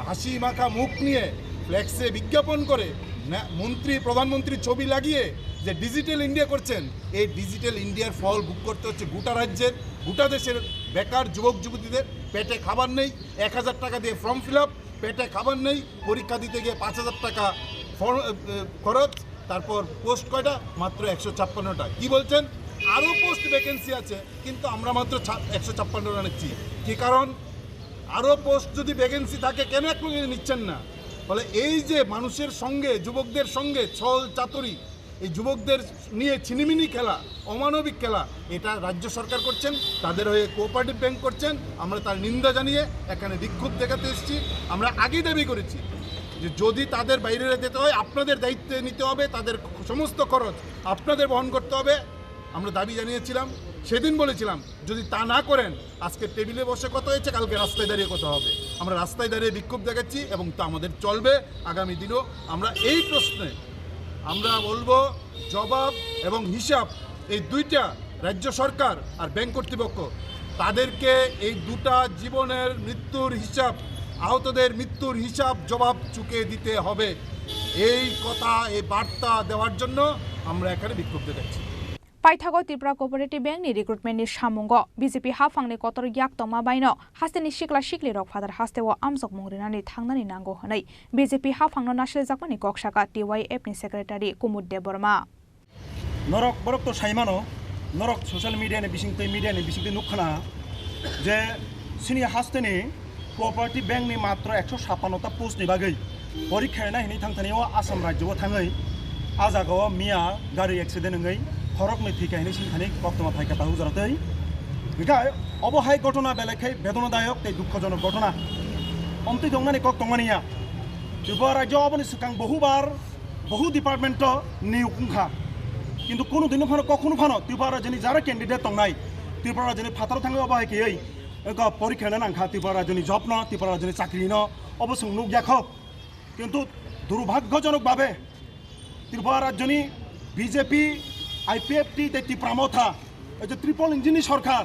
হাসি মাখা মুখ নিয়ে ফ্ল্যাক্সে বিজ্ঞাপন করে মন্ত্রী প্রধানমন্ত্রীর ছবি লাগিয়ে যে ডিজিটাল ইন্ডিয়া করছেন এই ডিজিটাল ইন্ডিয়ার ফল ভোগ করতে হচ্ছে গোটা রাজ্যের গোটা দেশের বেকার যুবক যুবতীদের পেটে খাবার নেই 1,000 টাকা দিয়ে ফর্ম ফিল আপ পেটে খাবার নেই পরীক্ষা দিতে গিয়ে 5,000 টাকা খরচ তারপর পোস্ট কয়টা মাত্র 156টা কি বলছেন আরও পোস্ট ভ্যাকেন্সি আছে কিন্তু আমরা মাত্র 156 নিচ্ছি কী কারণ আরও পোস্ট যদি ভ্যাকেন্সি থাকে কেন এক নিচ্ছেন না ফলে এই যে মানুষের সঙ্গে যুবকদের সঙ্গে ছল চাতুরি এই যুবকদের নিয়ে ছিনিমিনি খেলা অমানবিক খেলা এটা রাজ্য সরকার করছেন তাদের হয়ে কোঅপারেটিভ ব্যাংক করছেন আমরা তার নিন্দা জানিয়ে এখানে বিক্ষোভ দেখাতে এসেছি আমরা আগেই দাবি করেছি যে যদি তাদের বাইরে যেতে হয় আপনাদের দায়িত্বে নিতে হবে তাদের সমস্ত খরচ আপনাদের বহন করতে হবে আমরা দাবি জানিয়েছিলাম সেদিন বলেছিলাম যদি তা না করেন আজকে টেবিলে বসে কথা হয়েছে কালকে রাস্তায় দাঁড়িয়ে কথা হবে আমরা রাস্তায় দাঁড়িয়ে বিক্ষোভ দেখাচ্ছি এবং তা আমাদের চলবে আগামী দিনও আমরা এই প্রশ্নে আমরা বলবো জবাব এবং হিসাব এই দুইটা রাজ্য সরকার আর ব্যাংক কর্তৃপক্ষ তাদেরকে এই দুটা জীবনের মৃত্যুর হিসাব আহতদের মৃত্যুর হিসাব জবাব চুকিয়ে দিতে হবে এই কথা এই বার্তা দেওয়ার জন্য আমরা এখানে বিক্ষোভ দেখাচ্ছি पाइथागो त्रिपुरा कोअपारेटिभ बैंक नि रिक्रुटमेंट नि सामुंगो बीजेपी हाफांनि कतर याक तमा बायनो हास्तेनि सिक्ला सिक्लि रक फादार हास्तेओ आमजक मंग्रिनानि थांनानि नांगौ हनै बीजेपी हाफांनो नासले जाकमानि कक्साका TYF नि सेक्रेटारि कुमुद देबरमा नरक बरक तो साइमानो नरक सोशल मीडिया नि बिसिंगते नुखना जे सिनि हास्तेनि कोअपारेटिभ बैंक नि मात्र 156टा पोस्ट नि बागै परीक्षा नायनि थांथानियाव आसाम राज्योआव थाङै आजागाव मिया गारि एक्सिडेन्ट नङै खरक में ठीक है सिंहानि कक्तमा थाइका ताहु जरतै बिखाय अबहाय घटना बेलेखाय बेदनादायक ते दुःखजनक घटना অন্তই দংনানি কক দংমানিয়া ত্রিপুরা রাজ্য অবনি সিকাং বহু ডিপার্টমেন্ট নিয়োগখা কিন্তু কোনো দিন ফানো কখনো ফানো ত্রিপুরা রাজ্যনি যারা ক্যান্ডিডেট দংনাই ত্রিপুরা রাজ্যনি ফাতার থাঙ্গে অবাহাयखै পরীক্ষা নাংখা ত্রিপুরা রাজ্যনি জব ন ত্রিপুরা রাজ্যনি চাকরি ন অবশ্য নুক দেখো কিন্তু দুর্ভাগ্যজনকভাবে ত্রিপুরা রাজ্যনি বিজেপি আইপিএফটি ত্রিপুরামথা এই যে ট্রিপল ইঞ্জিনি সরকার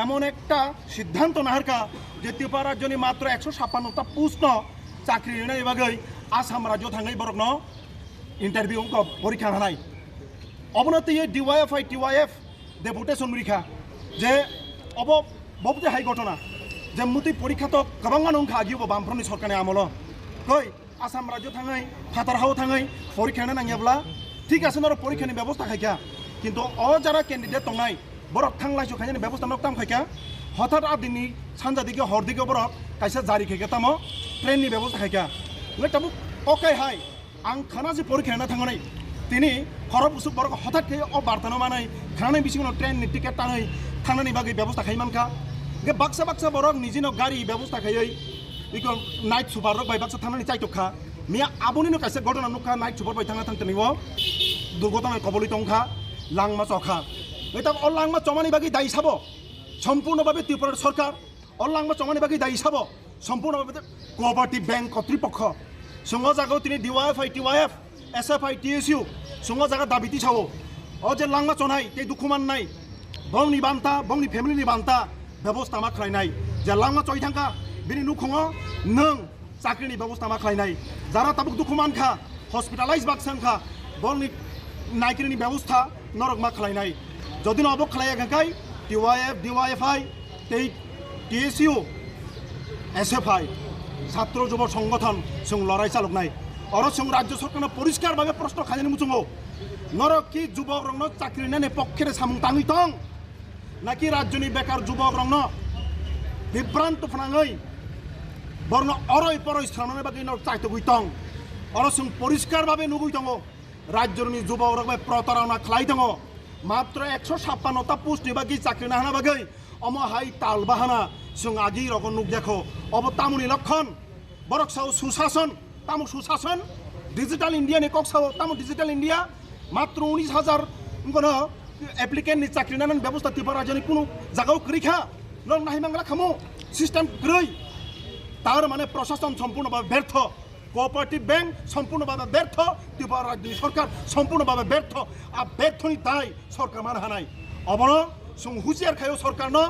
এমন একটা সিদ্ধান্ত নাহারকা যে ত্রিপুরা রাজ্যনি মাত্র 156টা পোস্ট চাকরি নেই বাগৈ আসাম রাজ্য থাঙ্গै বরক ন ইন্টারভিউ পরীক্ষা হানাই অবনতি ডিওয়াইএফ টিওয়াইএফ ডেপুটেশন রিখা যে ববতে হাই ঘটনা যে মুতি পরীক্ষা তো গোबां अंखा आगियो बामफ्रोमनि सरकारनि आमल कई आसाम राज्य थाङै फातार हाव थाङै परीक्षा नांगियाब्ला ठीक আছে नर परीक्षानि व्यवस्था खायखा किन्तु अ जारा कैंडिडेट दंनाय बरक थांलाय सखायनि व्यवस्था नक ताम खायखा हठात आदिनि सानजा दिगे हर दिगे बरक कायसा जारि खायखा तामो ट्रेननि व्यवस्था खायखा ले ताबु ओके हाय आं खाना जे परीक्षा ना थांगनाय तिनि खरब उसु बरक हठात के अ बार्तानो मानै खानाय बिसिङो ट्रेननि टिकेट ताङै थांनायनि बागै व्यवस्था खायमानखा गे बाक्सा बरक निजिनो गारि व्यवस्था खायै इको नाइट सुपार रक बाय बाक्सा थांनानै चाइटखा मिया आबुनिनो कायसे घटना नुखा नाइट सुपार बाय थांना थांतनिवो दुर्घटना कबलि तंखा लांमा चखा এটা অল্লাংমা চমানি বাকি দায়ী চাব সম্পূর্ণভাবে ত্রিপুরার সরকার অল্লাংমা চমানি বাকি দায়ী চাব সম্পূর্ণভাবে কোঅপারেটিভ ব্যাংক কর্তৃপক্ষ সঙ্গ জায়গাও তিনি ডিওয়াইএফ টিওয়াইএফ এসএফআই টিএসইউ সঙ্গ জায়গা দাবিটি চাব ও যে লাংমা চনাই তে দুখুমান নাই বংনি বান্তা বংনি ফ্যামিলিनि বান্তা ব্যবস্থা मा खालायनाय যে লাংমা চই থাঙ্কা बिनि नुखुङो नों চাকরিनि ব্যবস্থা मा खालायनाय যারা তাবুক দুখুমানखा हस्पिटालाइज बाक्सांखा बंनि नायकिरिनि व्यवस्था नरक मा खालायनाय যদি অবক খালাইয়া গাকাই টিওয়াইএফ ডিওয়াইএফআই টিএসইউ এসএফআই ছাত্র যুব সংগঠন সং লড়াই চালকনাই অর সং রাজ্য সরকার পরিষ্কারভাবে প্রশ্ন খাইনি মুচুঙ্গো নরক কি যুবক রং চাকরি নেনে পক্ষের সামুং তাঙি তং নাকি রাজ্যনি বেকার যুবক রং বিভ্রান্ত ফনাঙই বর্ণ অরই পরই স্থাননে বাকি চাইতে গুই তং অর সং পরিষ্কারভাবে নুগুই তং রাজ্যনি যুবক রং প্রতারণা খালাই তং मात्र 156টা পোস্ট বাকি চাকরি না হানা বাগৈ অম হাই তাল বাহানা जों आगि रगन नुक देखो अब तामुनि लक्षण बरक साव सुशासन तामु सुशासन डिजिटल इंडिया ने कक साव तामु डिजिटल इंडिया मात्र 19,000 गनो एप्लिकेंट नि चाकरि नानन व्यवस्था त्रिपुरा राज्यनि कुनु जागाव करिखा नों नाहि मांगला खामो सिस्टेम ग्रै तार माने प्रशासन सम्पूर्णभावे व्यर्थ कोअपारेटिव बैंक सम्पूर्णभावे व्यर्थ त्रिपुरा राज्य सरकार सम्पूर्णभावे व्यर्थ आ व्यर्थनि दाय सरकार मान हानाय अबनो जों हुसियार खायो सरकार न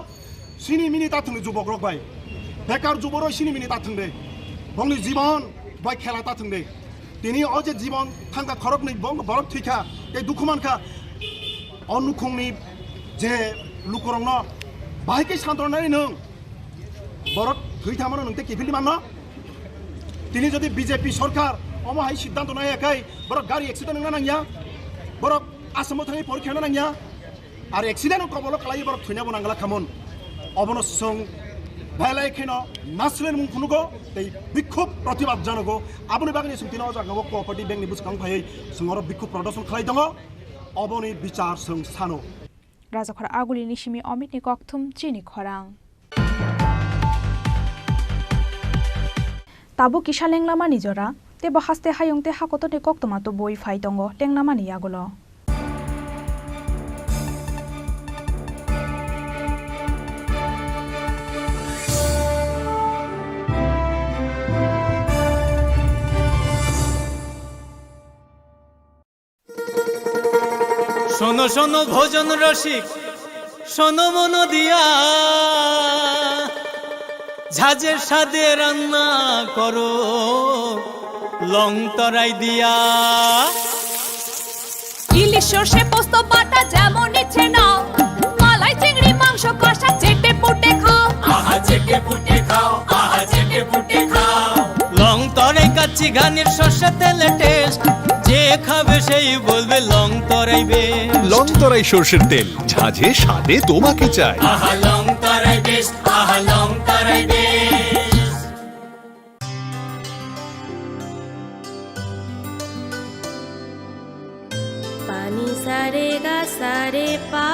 सिनी मिनि ताथुंनि जुबक रक बाय बेकार जुबरो सिनी मिनि ताथुंदे बंनि जीवन बाय खेला ताथुंदे तिनि अजे जीवन थांगा खरकनि बंग बरक थिखा ए दुखुमानखा अनुखुंनि जे लुकरंन बाहायके सानद्रनाय नों बरक थैथामनो नोंते किफिलि मान तिनि जदि बीजेपी सरकार अमहाय सिद्धांत नायाखै बरक गारि एक्सिडेंट नंना नांया बरक आसामाव थाङै परीक्षा नांया आरो एक्सिडेंट कबल खालाय बरक थैनाबो नांगला खामोन अबनो सं भाइलायखेन नासलेन मुंखुनुगो तै बिक्षोभ प्रतिबाद जानगो आबनि बागनि सुंतिनो जागो कोअपारेटिभ बैंकनि बुसखां फायै जोंरो बिक्षोभ प्रदर्शन खालाय दङ अबनि विचार सं सानो राजाखर आगुलि निसिमि अमितनि कक्थुम चिनि खरां ताबु किसा लेंलामा निजरा तेबो हास्ते हायंते हाकतने कक्तमा तो बय फाय दङ लेंलामा नियागुलो শোনো শোনো ভোজন রসিক শোনো মন দিয়া ঝাঁঝের স্বাদে রান্না করো লং তরাই দিয়া ইলিশ সর্ষে পোস্ত বাটা যেমন ইচ্ছে নাও মালাই চিংড়ি মাংস কষা চেটে পুটে খাও আহা চেটে পুটে খাও আহা চেটে পুটে খাও লং তরাই কাচ্চি ঘানির সর্ষে তেলে টেস্ট যে খাবে সেই বলবে লং তরাই বেশ লং তরাই সরষের তেল ঝাঁঝে স্বাদে তোমাকে চাই আহা লং তরাই বেশ আহা লং তরাই বেশ পানি সারে গা সারে পা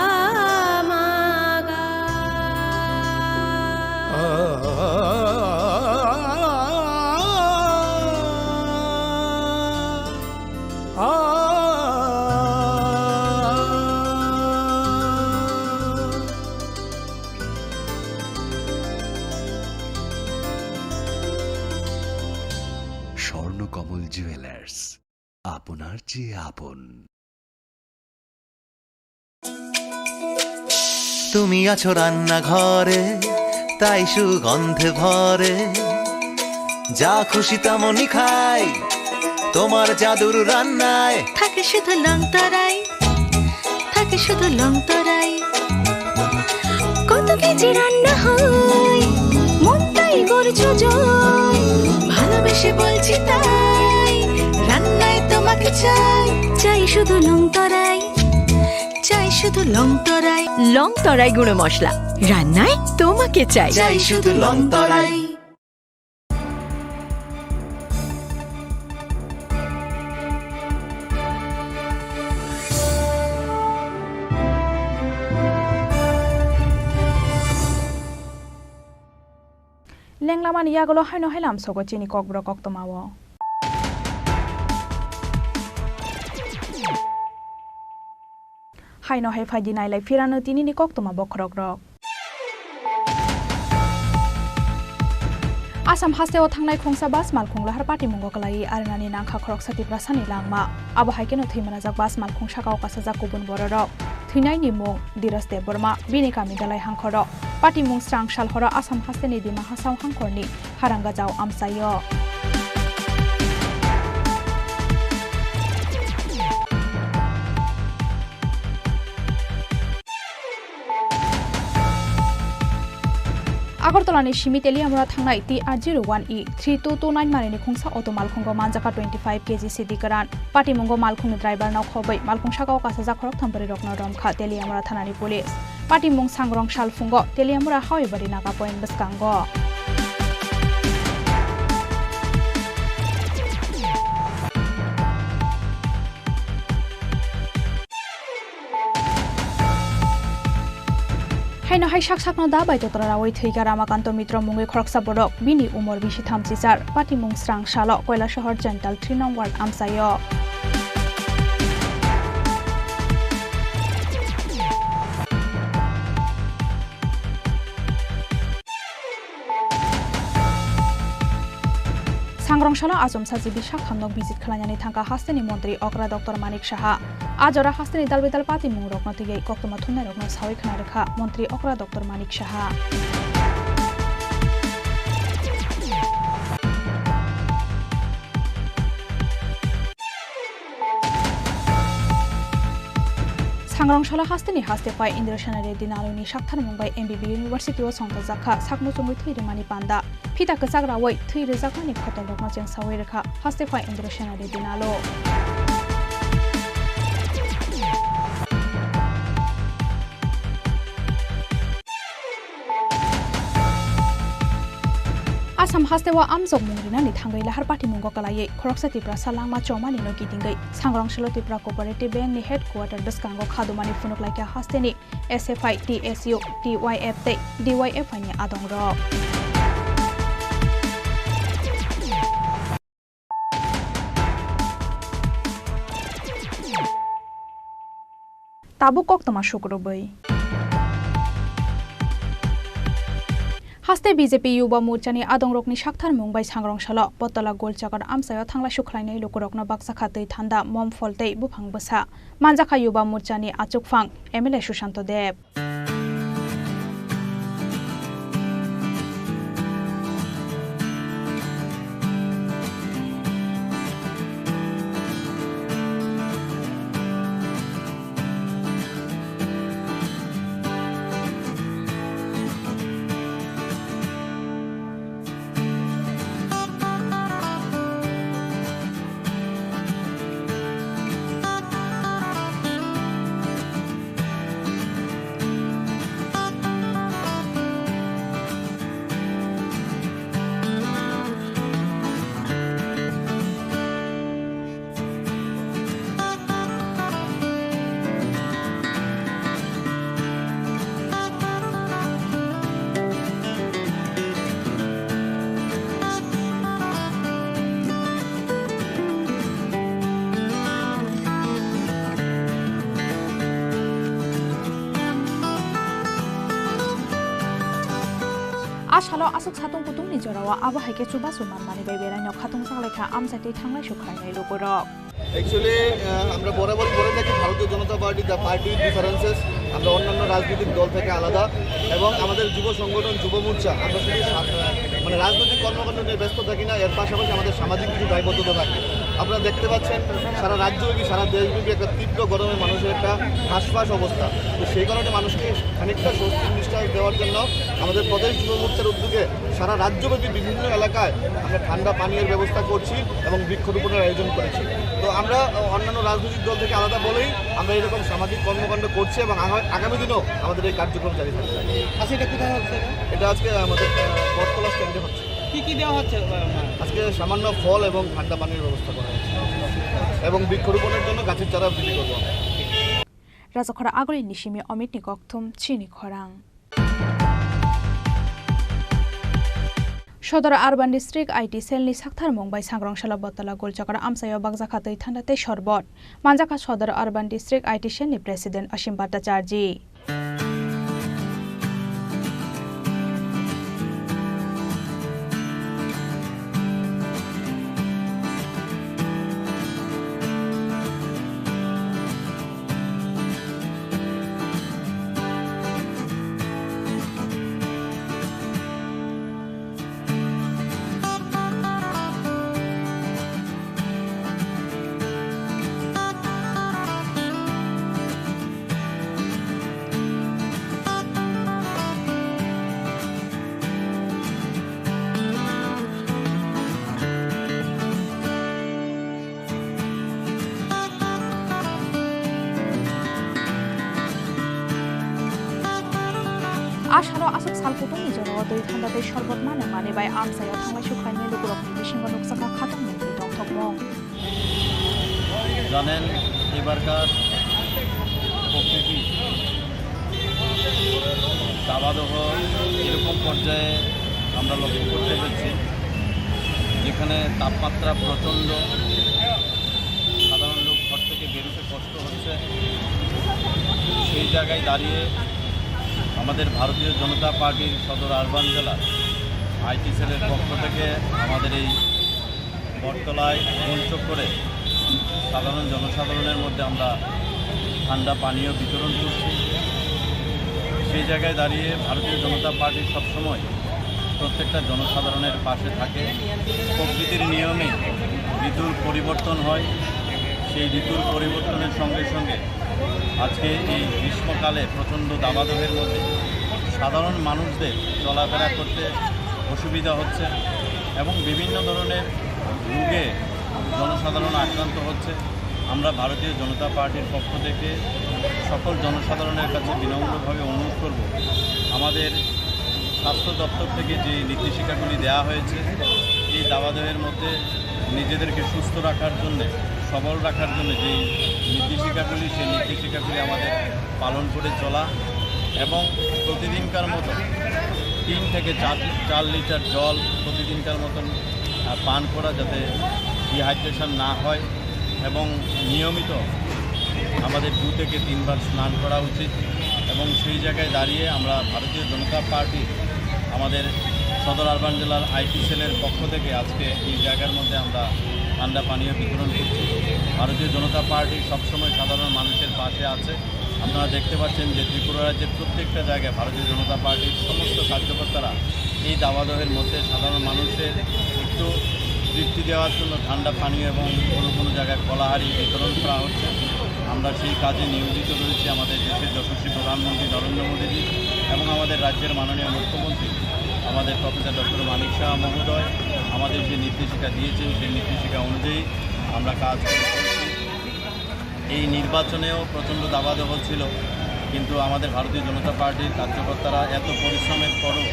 মা গা স্বর্ণকমল জুয়েলার্স, আপনার চেয়ে আপন। তুমি আছো রান্নাঘরে, তাই সুগন্ধে ভরে, যা খুশি তেমনই খাই তোমার জাদুর রান্নায়। থাকে শুধু লং তরাই, থাকে শুধু লং তরাই। কত কেজি রান্না হয়, মনটাই করছো জয়। ভালোবেসে বলছি তাই, রান্নায় তোমাকে চাই। চাই শুধু লং তরাই, চাই শুধু লং তরাই। লং তরাই গুঁড়ো মশলা, রান্নায় তোমাকে চাই। চাই শুধু লং তরাই। লেংলামানি ইয়াগলো হাইনো হাইলাম সগো চিনি ককব্র কক্তমাও হাইনো হাই ফাইদি নাইলাই ফিরানো তিনিনি কক্তমা বখরক রক आसाम हास्टेआव थांनाय खंसा बास मालखुंलाहार पाटिमुंग कलाई आरनानि नांखा खरक सातिफ्रा सानि लांमा आबहायकेनो थैमानाजाक बास मालखुंसा गाव कासाजाक गुबुन बररक थैनायनि मुं धीरज देबबर्मा बिनिकामि दालाय हांखरक पाटिमुं स्रां सालहर आसाम हास्टेनि दिमा हासाव हांखरनि हारांगाजाव आमसायो আগরতলাनि সিমিতেলি আমরা থাংনাই TR01E 3229 মারিনি খুংসা অটো মালখুঙ্গ মানজাকা 25 কেজি সিডি করান পাটিমুঙ্গ মালখুঙ্গ ড্রাইভার নাও খबै মালখুং সাগাও কাছে জাখরক থাম্পরি রকনা রমখা তেলি আমরা থানানি পুলিশ পাটিমুং সাংরং সালফুঙ্গ তেলি আমরা হাওইবাড়ি নাকা পয়েন্ট বসকাঙ্গ हाइनो हाइ साकसाकनो दा बायतोतरा रावै थैगा रामाकान्त मित्र मुङै खरकसा बडक बिनि उमर 23 पाटिमुं स्रां साल कयला शहर जेन्टाल 3 नं वार्ड आमसायो सांग्रंशाला आजम साजिबि साखामनक भिजिट खालामनानै थांगा हास्टेनि मन्त्री अग्रा डक्टर मानिक साहा आजरा हास्टेनि दालबेदाल पाटिमुं रकनो तियै कक्तमा थुननाय रकनो सावै खोना रेखा मन्त्री अग्रा डक्टर मानिक साहा सांग्रंशाला हास्टेनि हास्तेपाय इन्द्रसेना रेड्डी नालुनि साक्थार मुंबाय MBB इउनिभार्सिटी अफ संता जाखा साकनो चंगै थैरमानि पान्दा फिता कसाग्रावै थैरोजाखानि खतल रकनो जें सावै रेखा हास्तेपाय इन्द्रसेना रेड्डी नालो आसाम हास्तेवा आमजक मुंग्रिनानि थांगै लाहार पाटिमुंग कलायै खरकसातिफ्रा सालांमा चौमानि नो गिदिंगै सांग्रांशलतिफ्रा कोअपारेटिव बैंकनि हेडक्वार्टर बसकांगो खादुमानि फुनुकलाइका हास्तेनि SFI TSU TYF तै DYF नि आदंग ताबु कक्तमा शुक्रबै हास्ते BJP युवा मोर्चानि आदंरकनि साक्थार मुंबाय सांग्रंशाल पतला गोलचागर आमसायाव थांला सुख्लायनाय लोकरकनो बाक्साखा दै थान्दा मम फलतै बुफां बसा मानजाखा युवा मोर्चानि आचुकफां MLA सुशान्त देव আশালো আসুক সাতুং কুতুং নিজরাওয়া আবহাইকে চুবা সুমান মানি বাই বেরানিও খাতুং সাংলেখা আমসাইতে থাংলাই সুখাইনাই লোকরক অ্যাকচুয়ালি আমরা বরাবরই বলে থাকি Bharatiya Janata party the party with differences. আমরা অন্যান্য রাজনৈতিক দল থেকে আলাদা এবং আমাদের যুব সংগঠন যুব মোর্চা আমরা শুধু মানে রাজনৈতিক কর্মকাণ্ড নিয়ে ব্যস্ত থাকি না, এর পাশাপাশি আমাদের সামাজিক কিছু দায়বদ্ধতা থাকে। আপনারা দেখতে পাচ্ছেন সারা রাজ্যব্যাপী সারা দেশব্যাপী একটা তীব্র গরমে মানুষের একটা হাঁসফাঁস অবস্থা। তো সেই কারণে মানুষকে খানিকটা স্বস্তির নিশ্বাস দেওয়ার জন্য আমাদের প্রদেশ যুব মোর্চার উদ্যোগে সারা রাজ্যব্যাপী বিভিন্ন এলাকায় আমরা ঠান্ডা পানীয়ের ব্যবস্থা করছি এবং বৃক্ষরোপণের আয়োজন করেছি। তো আমরা অন্যান্য রাজনৈতিক দল থেকে আলাদা বলেই আমরা এরকম সামাজিক কর্মকাণ্ড করছি এবং আগামী দিনেও আমাদের এই কার্যক্রম জারি থাকবে। আচ্ছা, এটা কোথায় হচ্ছে? এটা আজকে আমাদের বটতলা স্ট্যান্ডে হচ্ছে। কি দেওয়া হচ্ছে? আজকে সামান্য ফল এবং ঠান্ডা পানির ব্যবস্থা করা হচ্ছে এবং বৃক্ষরোপণের জন্য গাছের চারা বিলি করবো। রাজখরা আগলি নিশিমি অমিত নিকথুম চিনি খরাং সদর আরবান ডিস্ট্রিক্ট আইটি সেলনি সাকথার মুম্বাই सांग्रांशाला बतला गोलचक्र आमसायाव बागजाखातै थान्दातै सरबत मानजाखा सदर आरबान डिस्ट्रिक्ट आईटी सेलनि प्रेसिडेंट असीम भट्टाचार्य आशालो आसुक सालकुतुं निजराव दै थान्दातै सरबत माने बाय आमसायाव थांलाय सुखायनि लोगोरफोरनि बिसिंग नक्साखा खाथं मुंनि दंथकमं জানেন এবারকার প্রকৃতি দাবাদহ এরকম পর্যায়ে আমরা লক্ষ্য করতে পেরেছি যেখানে তাপমাত্রা প্রচণ্ড, সাধারণ লোক ঘর থেকে বেরোতে কষ্ট হচ্ছে। সেই জায়গায় দাঁড়িয়ে আমাদের ভারতীয় জনতা পার্টির সদর আরবান জেলার আইটি সেলের পক্ষ থেকে আমাদের এই বটতলায় গোলচক্র করে সাধারণ জনসাধারণের মধ্যে আমরা ঠান্ডা পানীয় বিতরণ করছি। সেই জায়গায় দাঁড়িয়ে ভারতীয় জনতা পার্টি সবসময় প্রত্যেকটা জনসাধারণের পাশে থাকে। প্রকৃতির নিয়মে ঋতুর পরিবর্তন হয়, সেই ঋতুর পরিবর্তনের সঙ্গে সঙ্গে আজকে এই গ্রীষ্মকালে প্রচণ্ড দাবাদহের মধ্যে সাধারণ মানুষদের চলাফেরা করতে অসুবিধা হচ্ছে এবং বিভিন্ন ধরনের রোগে জনসাধারণ আক্রান্ত হচ্ছে। আমরা ভারতীয় জনতা পার্টির পক্ষ থেকে সকল জনসাধারণের কাছে বিনম্রভাবে অনুরোধ করব, আমাদের স্বাস্থ্য দপ্তর থেকে যে নির্দেশিকাগুলি দেওয়া হয়েছে এই দাবাদহের মধ্যে নিজেদেরকে সুস্থ রাখার জন্যে, সবল রাখার জন্য যে নির্দেশিকাগুলি সেই নির্দেশিকাগুলি আমাদের পালন করে চলা এবং প্রতিদিনকার মতো 3 থেকে 4 লিটার জল প্রতিদিনকার মতন পান করা, যাতে ডিহাইড্রেশন না হয় এবং নিয়মিত আমাদের 2 থেকে 3 বার স্নান করা উচিত। এবং সেই জায়গায় দাঁড়িয়ে আমরা ভারতীয় জনতা পার্টি আমাদের সদর আরবান জেলার আইটি সেলের পক্ষ থেকে আজকে এই জায়গার মধ্যে আমরা ঠান্ডা পানীয় বিতরণ করছি। ভারতীয় জনতা পার্টি সবসময় সাধারণ মানুষের পাশে আছে। আপনারা দেখতে পাচ্ছেন যে ত্রিপুরা রাজ্যের প্রত্যেকটা জায়গায় ভারতীয় জনতা পার্টির সমস্ত কার্যকর্তারা এই দাবাদহের মধ্যে সাধারণ মানুষের একটু তৃপ্তি দেওয়ার জন্য ঠান্ডা পানীয় এবং কোনো জায়গায় কলাহারি বিতরণ করা হচ্ছে। আমরা সেই কাজে নিয়োজিত রয়েছি। আমাদের দেশের যশস্বী প্রধানমন্ত্রী নরেন্দ্র মোদীজি এবং আমাদের রাজ্যের মাননীয় মুখ্যমন্ত্রী আমাদের প্রফেসর ডক্টর মানিক শাহ মহোদয় আমাদের যে নির্দেশিকা দিয়েছেন সেই নির্দেশিকা অনুযায়ী আমরা কাজ করছি। এই নির্বাচনেও প্রচণ্ড দাবাদহ ছিল, কিন্তু আমাদের ভারতীয় জনতা পার্টির কার্যকর্তারা এত পরিশ্রমের পরও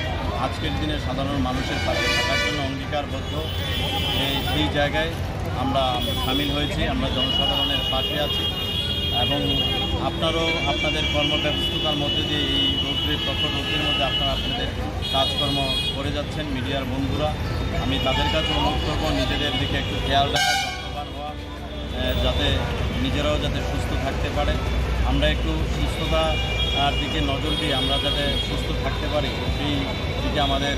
আজকের দিনে সাধারণ মানুষের পাশে থাকার জন্য অঙ্গীকারবদ্ধ। সেই জায়গায় আমরা সামিল হয়েছি, আমরা জনসাধারণের পাশে আছি এবং আপনারও আপনাদের কর্মব্যস্ততার মধ্যে দিয়ে এই রৌদ্রের প্রখর রৌদ্রের মধ্যে আপনারা আপনাদের কাজকর্ম করে যাচ্ছেন। মিডিয়ার বন্ধুরা, আমি তাদের কাছে অনুরোধ করব নিজেদের দিকে একটু খেয়াল রাখা, যত্নবান হওয়া, যাতে নিজেরাও যাতে সুস্থ থাকতে পারে। আমরা একটু সুস্থতার দিকে নজর দিয়ে আমরা যাতে সুস্থ থাকতে পারি সেই দিকে আমাদের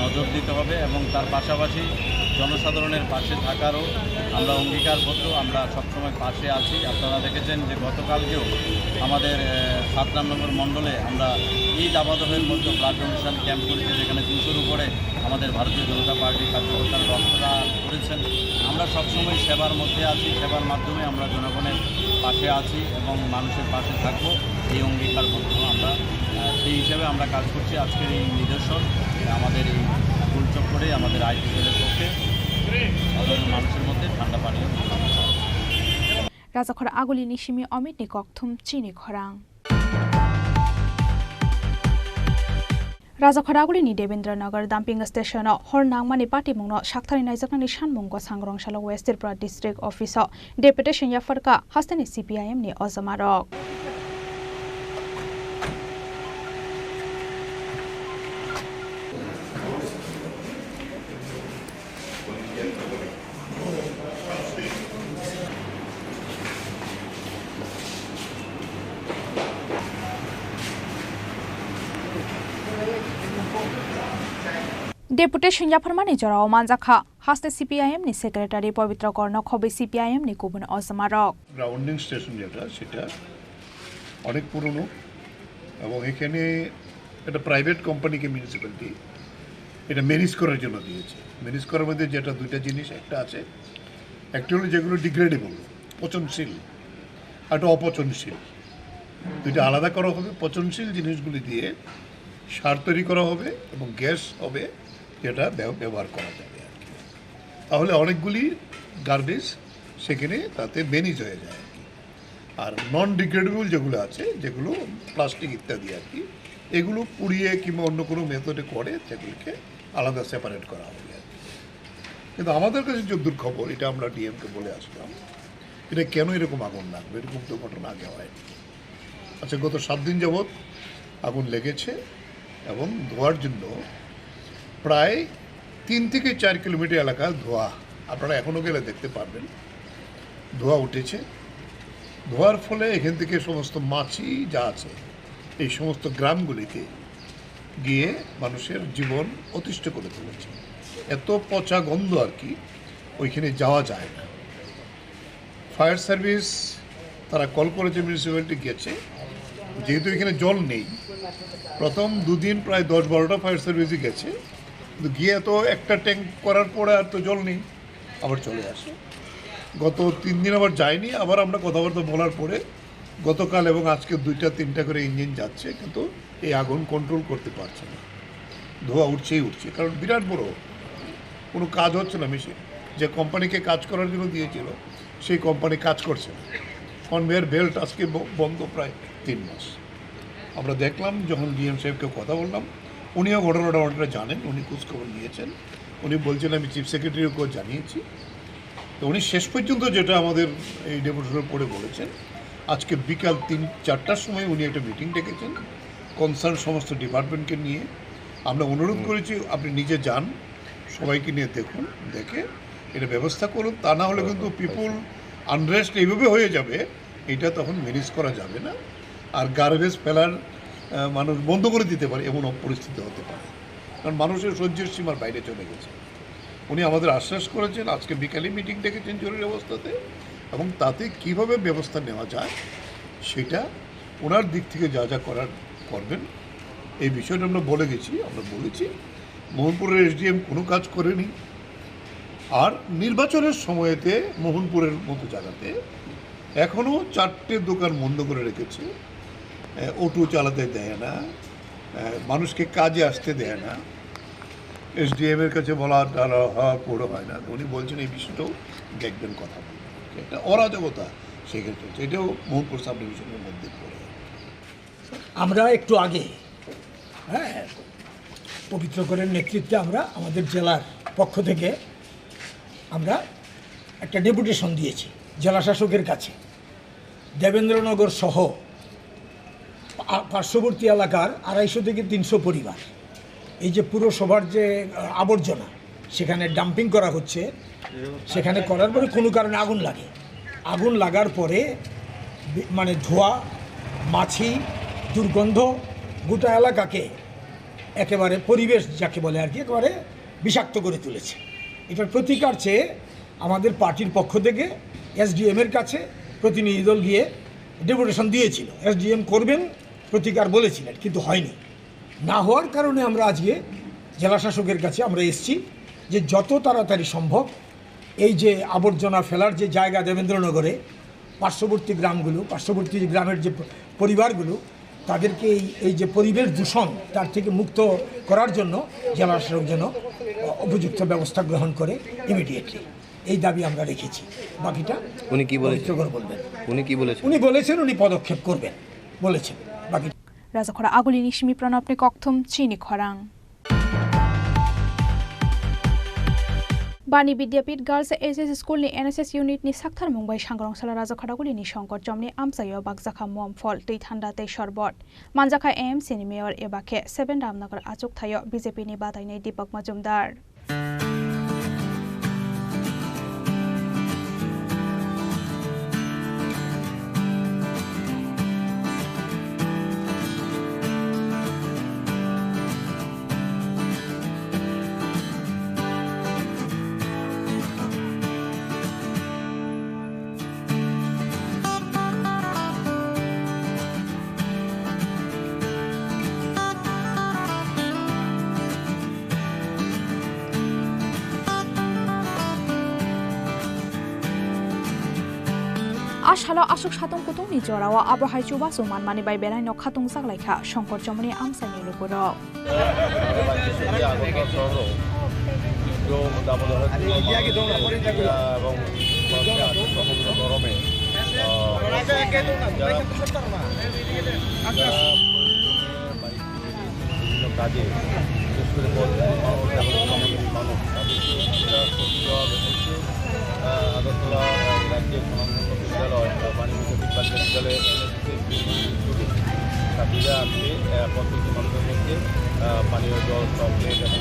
নজর দিতে হবে এবং তার পাশাপাশি জনসাধারণের পাশে থাকারও আমরা অঙ্গীকারবদ্ধ। আমরা সবসময় পাশে আছি। আপনারা দেখেছেন যে গতকালকেও আমাদের 7 নম্বর মণ্ডলে আমরা ঈদ আবাদহের মধ্যে ব্লাড ডোনেশন ক্যাম্প করেছি, যেখানে 200-র উপরে আমাদের ভারতীয় জনতা পার্টির কার্যকর্তারা রক্তদান করেছেন। আমরা সবসময় সেবার মধ্যে আছি, সেবার মাধ্যমে আমরা জনগণের পাশে আছি এবং মানুষের পাশে থাকবো, এই অঙ্গীকারবদ্ধ আমরা। সেই হিসাবে আমরা কাজ করছি। আজকের এই নিদর্শন আমাদের এই ফুলচক্করে আমাদের আইটি সেলের পক্ষে সাধারণ মানুষের মধ্যে ঠান্ডা পানীয় রাজাখরা আগুলি নিশিমি অমিত নিকক থুম চিনি খরাং राजाखरागुलिनि देवेन्द्रनगर डाम्पिंग स्टेशनाव हर नांगमानि पार्टीमुंनो साखथारि नायजाकनानि सानमुंगो सांग्रंशाला वेस्ट त्रिपुरा डिस्ट्रिक्ट अफिसाव डेपुटेशन याफरका हास्तानि CPIM नि अजमारक डेपुटेशन याफरमानि जराव मानजाखा हास्ते CPIM नि सेक्रेटारि पवित्र कर्ण खबे CPIM नि गुबुन अजमारक গ্রাউন্ডিং স্টেশন যেটা সেটা অনেক পুরনো এবং এখানে একটা প্রাইভেট কোম্পানিকে মিউনিসিপ্যালিটি এটা ম্যানেজ করার জন্য দিয়েছে। ম্যানেজ করার মধ্যে যেটা দুইটা জিনিস একটা আছে, একটা হলো যেগুলো ডিগ্রেডেবল পচনশীল, আর একটা অপচনশীল। দুইটা আলাদা করা হবে। পচনশীল জিনিসগুলি দিয়ে সার তৈরি করা হবে এবং গ্যাস হবে যেটা ব্যবহার করা যাবে আর কি। তাহলে অনেকগুলি গার্বেজ সেখানে তাতে ম্যানেজ হয়ে যায় আর কি। আর নন ডিগ্রেডেবল যেগুলো আছে, যেগুলো প্লাস্টিক ইত্যাদি আর কি, এগুলো পুড়িয়ে কিংবা অন্য কোনো মেথডে করে সেগুলিকে আলাদা সেপারেট করা হবে আর কি। কিন্তু আমাদের কাছে যদ্দূর খবর, এটা আমরা ডিএমকে বলে আসলাম, এটা কেন এরকম আগুন লাগবে, এরকম তো ঘটনা আগে হয়নি। আচ্ছা, গত 7 দিন যাবৎ আগুন লেগেছে এবং ধোয়ার জন্য প্রায় 3 থেকে 4 কিলোমিটার এলাকা ধোয়া, আপনারা এখনও গেলে দেখতে পারবেন ধোয়া উঠেছে। ধোয়ার ফলে এখান থেকে সমস্ত মাছি যা আছে এই সমস্ত গ্রামগুলিতে গিয়ে মানুষের জীবন অতিষ্ঠ করে তুলেছে। এত পচা গন্ধ আর কি, ওইখানে যাওয়া যায় না। ফায়ার সার্ভিস তারা কল করেছে, মিউনিসিপ্যালিটি গেছে, যেহেতু এখানে জল নেই। প্রথম 2 দিন প্রায় 10-12টা ফায়ার সার্ভিসই গেছে, কিন্তু গিয়ে তো একটা ট্যাঙ্ক করার পরে আর তো জল নেই, আবার চলে আসে। গত 3 দিন আবার যায়নি। আবার আমরা কথাবার্তা বলার পরে গতকাল এবং আজকে 2টা-3টা করে ইঞ্জিন যাচ্ছে, কিন্তু এই আগুন কন্ট্রোল করতে পারছে না। ধোঁয়া উঠছেই উঠছে, কারণ বিরাট বড় কোনো কাজ হচ্ছে না। মেশিন যে কোম্পানিকে কাজ করার জন্য দিয়েছিল সেই কোম্পানি কাজ করছে না। কনভেয়ার বেল্ট আজকে বন্ধ প্রায় 3 মাস। আমরা দেখলাম যখন ডিএম সাহেবকে কথা বললাম, উনিও ঘটনাটা অনেকটা জানেন, উনি খোঁজখবর নিয়েছেন। উনি বলছেন আমি চিফ সেক্রেটারিকেও জানিয়েছি। তো উনি শেষ পর্যন্ত যেটা আমাদের এই ডেপুটেশনের পরে বলেছেন, আজকে বিকাল 3-4টার সময় উনি একটা মিটিং ডেকেছেন কনসার্ন সমস্ত ডিপার্টমেন্টকে নিয়ে। আমরা অনুরোধ করেছি আপনি নিজে যান, সবাইকে নিয়ে দেখুন, দেখে এটা ব্যবস্থা করুন। তা না হলে কিন্তু পিপুল আনরেস্ট এইভাবে হয়ে যাবে, এটা তখন ম্যানেজ করা যাবে না। আর গার্বেজ ফেলার মানুষ বন্ধ করে দিতে পারে, এমন পরিস্থিতি হতে পারে, কারণ মানুষের সহ্যের সীমার বাইরে চলে গেছে। উনি আমাদের আশ্বাস করেছেন, আজকে বিকালে মিটিং ডেকেছেন জরুরি অবস্থাতে, এবং তাতে কিভাবে ব্যবস্থা নেওয়া যায় সেটা ওনার দিক থেকে যা যা করার করবেন। এই বিষয়টা আমরা বলে গেছি, আমরা বলেছি মোহনপুরের এসডিএম কোনো কাজ করেনি। আর নির্বাচনের সময়েতে মোহনপুরের মতো জায়গাতে এখনও 4টে দোকান বন্ধ করে রেখেছে, অটো চালাতে দেয় না, মানুষকে কাজে আসতে দেয় না। এসডিএমের কাছে বলা পুরো হয় না। উনি বলছেন এই বিষয়টাও দেখবেন, কথা বলবেন। একটা অরাজকতা সেক্ষেত্রে হচ্ছে, এটাও মোহনপুর সাব ডিভিশনের মধ্যে পড়ে। আমরা একটু আগে পবিত্রকরের নেতৃত্বে আমরা আমাদের জেলার পক্ষ থেকে আমরা একটা ডেপুটেশন দিয়েছি জেলা শাসকের কাছে। দেবেন্দ্রনগর সহ পার্শ্ববর্তী এলাকার 250 থেকে 300 পরিবার, এই যে পুরসভার যে আবর্জনা সেখানে ডাম্পিং করা হচ্ছে, সেখানে করার পরে কোনো কারণে আগুন লাগে। আগুন লাগার পরে মানে ধোঁয়া, মাছি, দুর্গন্ধ গোটা এলাকাকে একেবারে পরিবেশ যাকে বলে আর কি একেবারে বিষাক্ত করে তুলেছে। এটার প্রতিকার চেয়ে আমাদের পার্টির পক্ষ থেকে এসডিএমের কাছে প্রতিনিধি দল গিয়ে ডেপুটেশন দিয়েছিল, এসডিএম করবেন প্রতিকার বলেছিলেন, কিন্তু হয়নি। না হওয়ার কারণে আমরা আজকে জেলা শাসকের কাছে আমরা এসেছি যে যত তাড়াতাড়ি সম্ভব এই যে আবর্জনা ফেলার যে জায়গা দেবেন্দ্রনগরে পার্শ্ববর্তী গ্রামগুলো, পার্শ্ববর্তী গ্রামের যে পরিবারগুলো, তাদেরকে এই যে পরিবেশ দূষণ তার থেকে মুক্ত করার জন্য জেলা শাসক যেন উপযুক্ত ব্যবস্থা গ্রহণ করে ইমিডিয়েটলি, এই দাবি আমরা রেখেছি। বাকিটা উনি কি বলেছেন? উনি বলেছেন উনি পদক্ষেপ করবেন বলেছেন। বাকি রাজাখরা আগুলি নিশমি প্রণবনে ককথম চিনি খরাং बानी विद्यापीठ गर्ल्स एचएस स्कूल नि एनएसएस यूनिट नि साक्थार मुंबई सांग्रंसाला राजाखरागुली नि शंकर जमनि आमसायो बागजाखा मम फल तै थान्दा तै शरबत मानजाखा एएमसी नि मेयर एबाखे 7 रामनगर आचुक थायो बीजेपी नि बादायनाय दीपक मजुमदार आशाला आशुक सातुं कुतुं नि जरावा आब्राहाय चुबा सुमान मानि बाय बेलाय न खातुं जागलायखा शंकर जमनि आमसानि लोगोर আগরতলা রাজ্যের স্বনামধন্য বিদ্যালয় বাণিজ্য বিদ্যালয়ে ছাত্রীরা আজকে প্রত্যেকটি মানুষের মধ্যে পানীয় জল, চকলেট এবং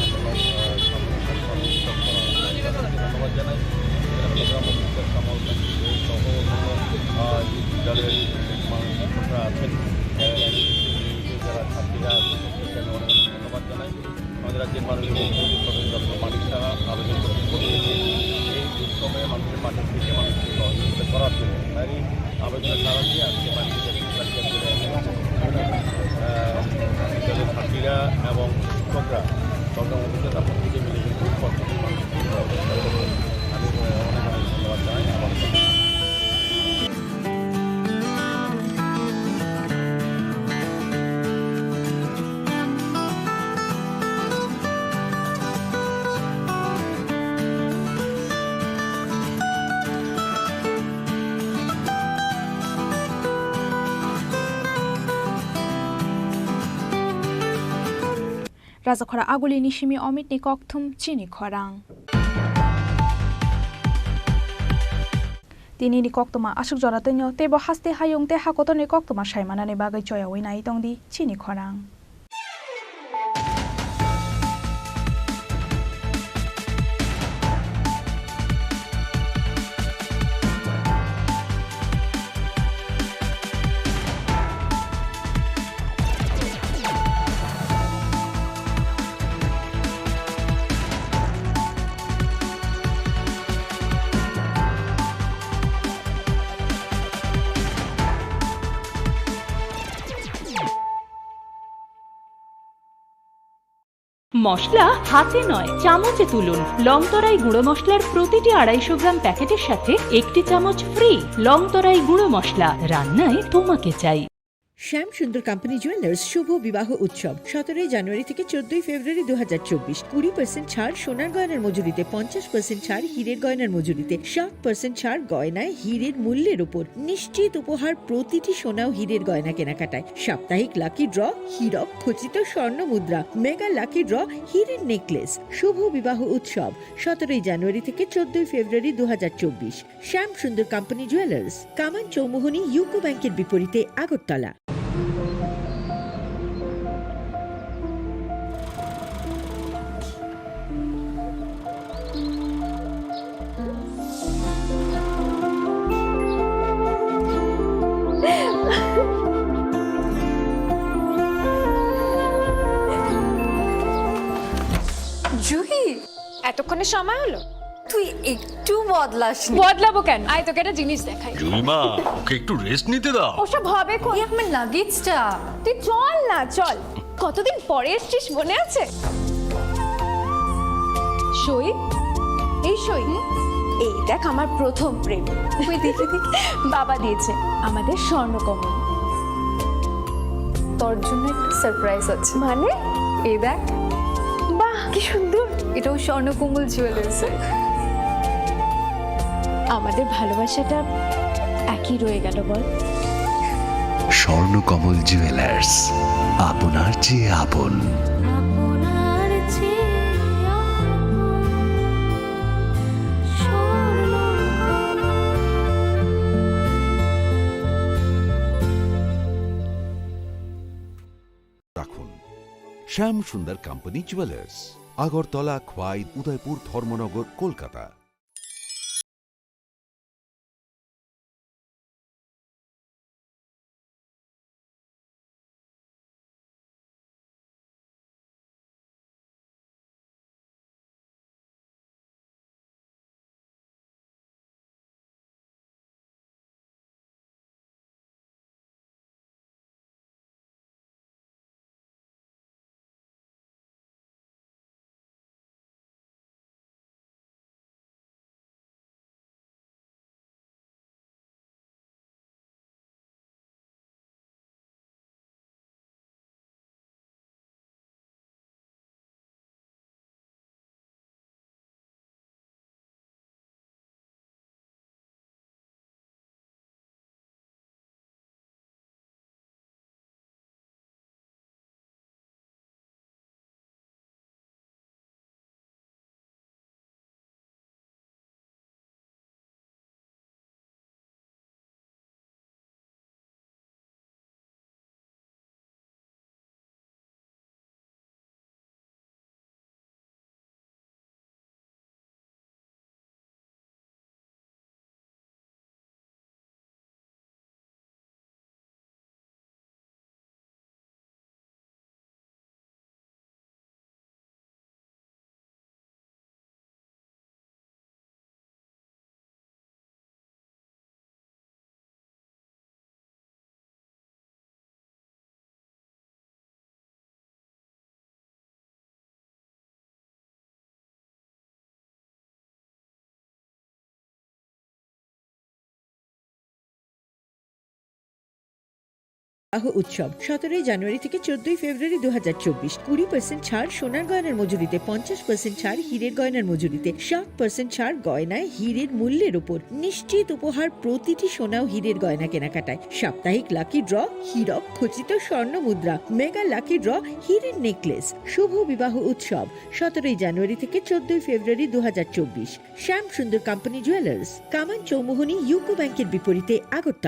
ধন্যবাদ জানাই। কামল সহ বিদ্যালয়ের শিক্ষকরা আছেন, যারা ছাত্রীরা আছেন অনেক ধন্যবাদ জানাই। আমাদের রাজ্যের মাননীয় মুখ্যমন্ত্রী প্রফেসর ডক্টর মানিক সাহা আবেদন করেছেন এই দুঃসময়ে মানুষের পাশে থেকে মানুষকে সহযোগিতা করার জন্য। তাই আবেদনের সারা দিয়ে আজকে বিদ্যালয়ের ছাত্রীরা এবং শিক্ষকরা প্রোগ্রাম অফিসার প্রত্যেকে মিলে কিন্তু আমি অনেক অনেক ধন্যবাদ জানাই। আমার राजाखरा आगुली निशिमी अमित नि ककथुम चिनी खरां तिनी नि कक्तमा आशुक जरातैनो तेबो हास्ते हायुं ते हाकतनि कक्तमा सायमानानि बागै चयावै नाइ तंदि चिनी खरां মশলা হাতে নয় চামচে তুলুন। লংতরাই গুঁড়ো মশলার প্রতিটি 250 গ্রাম প্যাকেটের সাথে একটি চামচ ফ্রি। লংতরাই গুঁড়ো মশলা, রান্নায় তোমাকে চাই। শ্যাম সুন্দর কোম্পানি জুয়েলার্স শুভ বিবাহ উৎসব 17 জানুয়ারি থেকে 14 ফেব্রুয়ারি 2024। 20% ছাড় সোনার গয়নার মজুরিতে, 50% ছাড় হীরের গয়নার মজুরিতে, 60% ছাড় গয়নায় হীরের মূল্যের উপর, নিশ্চিত উপহার প্রতিটি সোনা ও হীরের গয়না কেনাকাটায়, সাপ্তাহিক লাকি ড্র, হীরক খচিত স্বর্ণ মুদ্রা, মেগা লাকি ড্র, হীরের নেকলেস। শুভ বিবাহ উৎসব 17 জানুয়ারি থেকে 14 ফেব্রুয়ারি 2024। শ্যাম সুন্দর কোম্পানি জুয়েলার্স, কামান চৌমুহনী, ইউকো ব্যাংকের বিপরীতে, আগরতলা। এতক্ষণে সময় হলো? তুই একটু বদলাস। বদলাবো কেন? আয় তোকে একটা জিনিস দেখাই। জুইমা, ওকে একটু রেস্ট নিতে দাও। ওসব হবে কোন? আমার লাগেজটা। তুই চল না, চল। কতদিন পরে এসেছিস, মনে আছে? সই, এই সই, এই দেখ আমার প্রথম প্রেম। তুই দেখে দেখ, বাবা দিয়েছে আমাদের স্বর্ণকমল। তোর জন্য একটা সারপ্রাইজ আছে। মানে? এই দেখ। বাহ কি সুন্দর। এটাও স্বর্ণকমল জুয়েলার্স। আমাদের ভালোবাসাটা একই রয়ে গেল বল। স্বর্ণকমল জুয়েলার্স, আপনার চেয়ে আপন। রাখুন শ্যাম সুন্দর কোম্পানি জুয়েলার্স, আগরতলা, খোয়াই, উদয়পুর, ধর্মনগর, কলকাতা। উৎসব 17 জানুয়ারি থেকে 14 ফেব্রুয়ারি 2024। 20% ছাড় সোনার গয়নার মজুরিতে, 50% ছাড় হীরের গয়নার মজুরিতে, 60% ছাড় গয়নায় হীরের মূল্যের উপর। নিশ্চিত উপহার প্রতিটি সোনা ও হীরের গয়না কেনাকাটায়। সাপ্তাহিক লাকি ড্র, হীরক খচিত স্বর্ণ মুদ্রা, মেগা লাকি ড্র, হীরের নেকলেস। শুভ বিবাহ উৎসব 17 জানুয়ারি থেকে 14 ফেব্রুয়ারি 2024। শ্যাম সুন্দর কোম্পানি জুয়েলার্স, কামান চৌমুহনী ইউকো ব্যাংকের বিপরীতে, আগরতলা।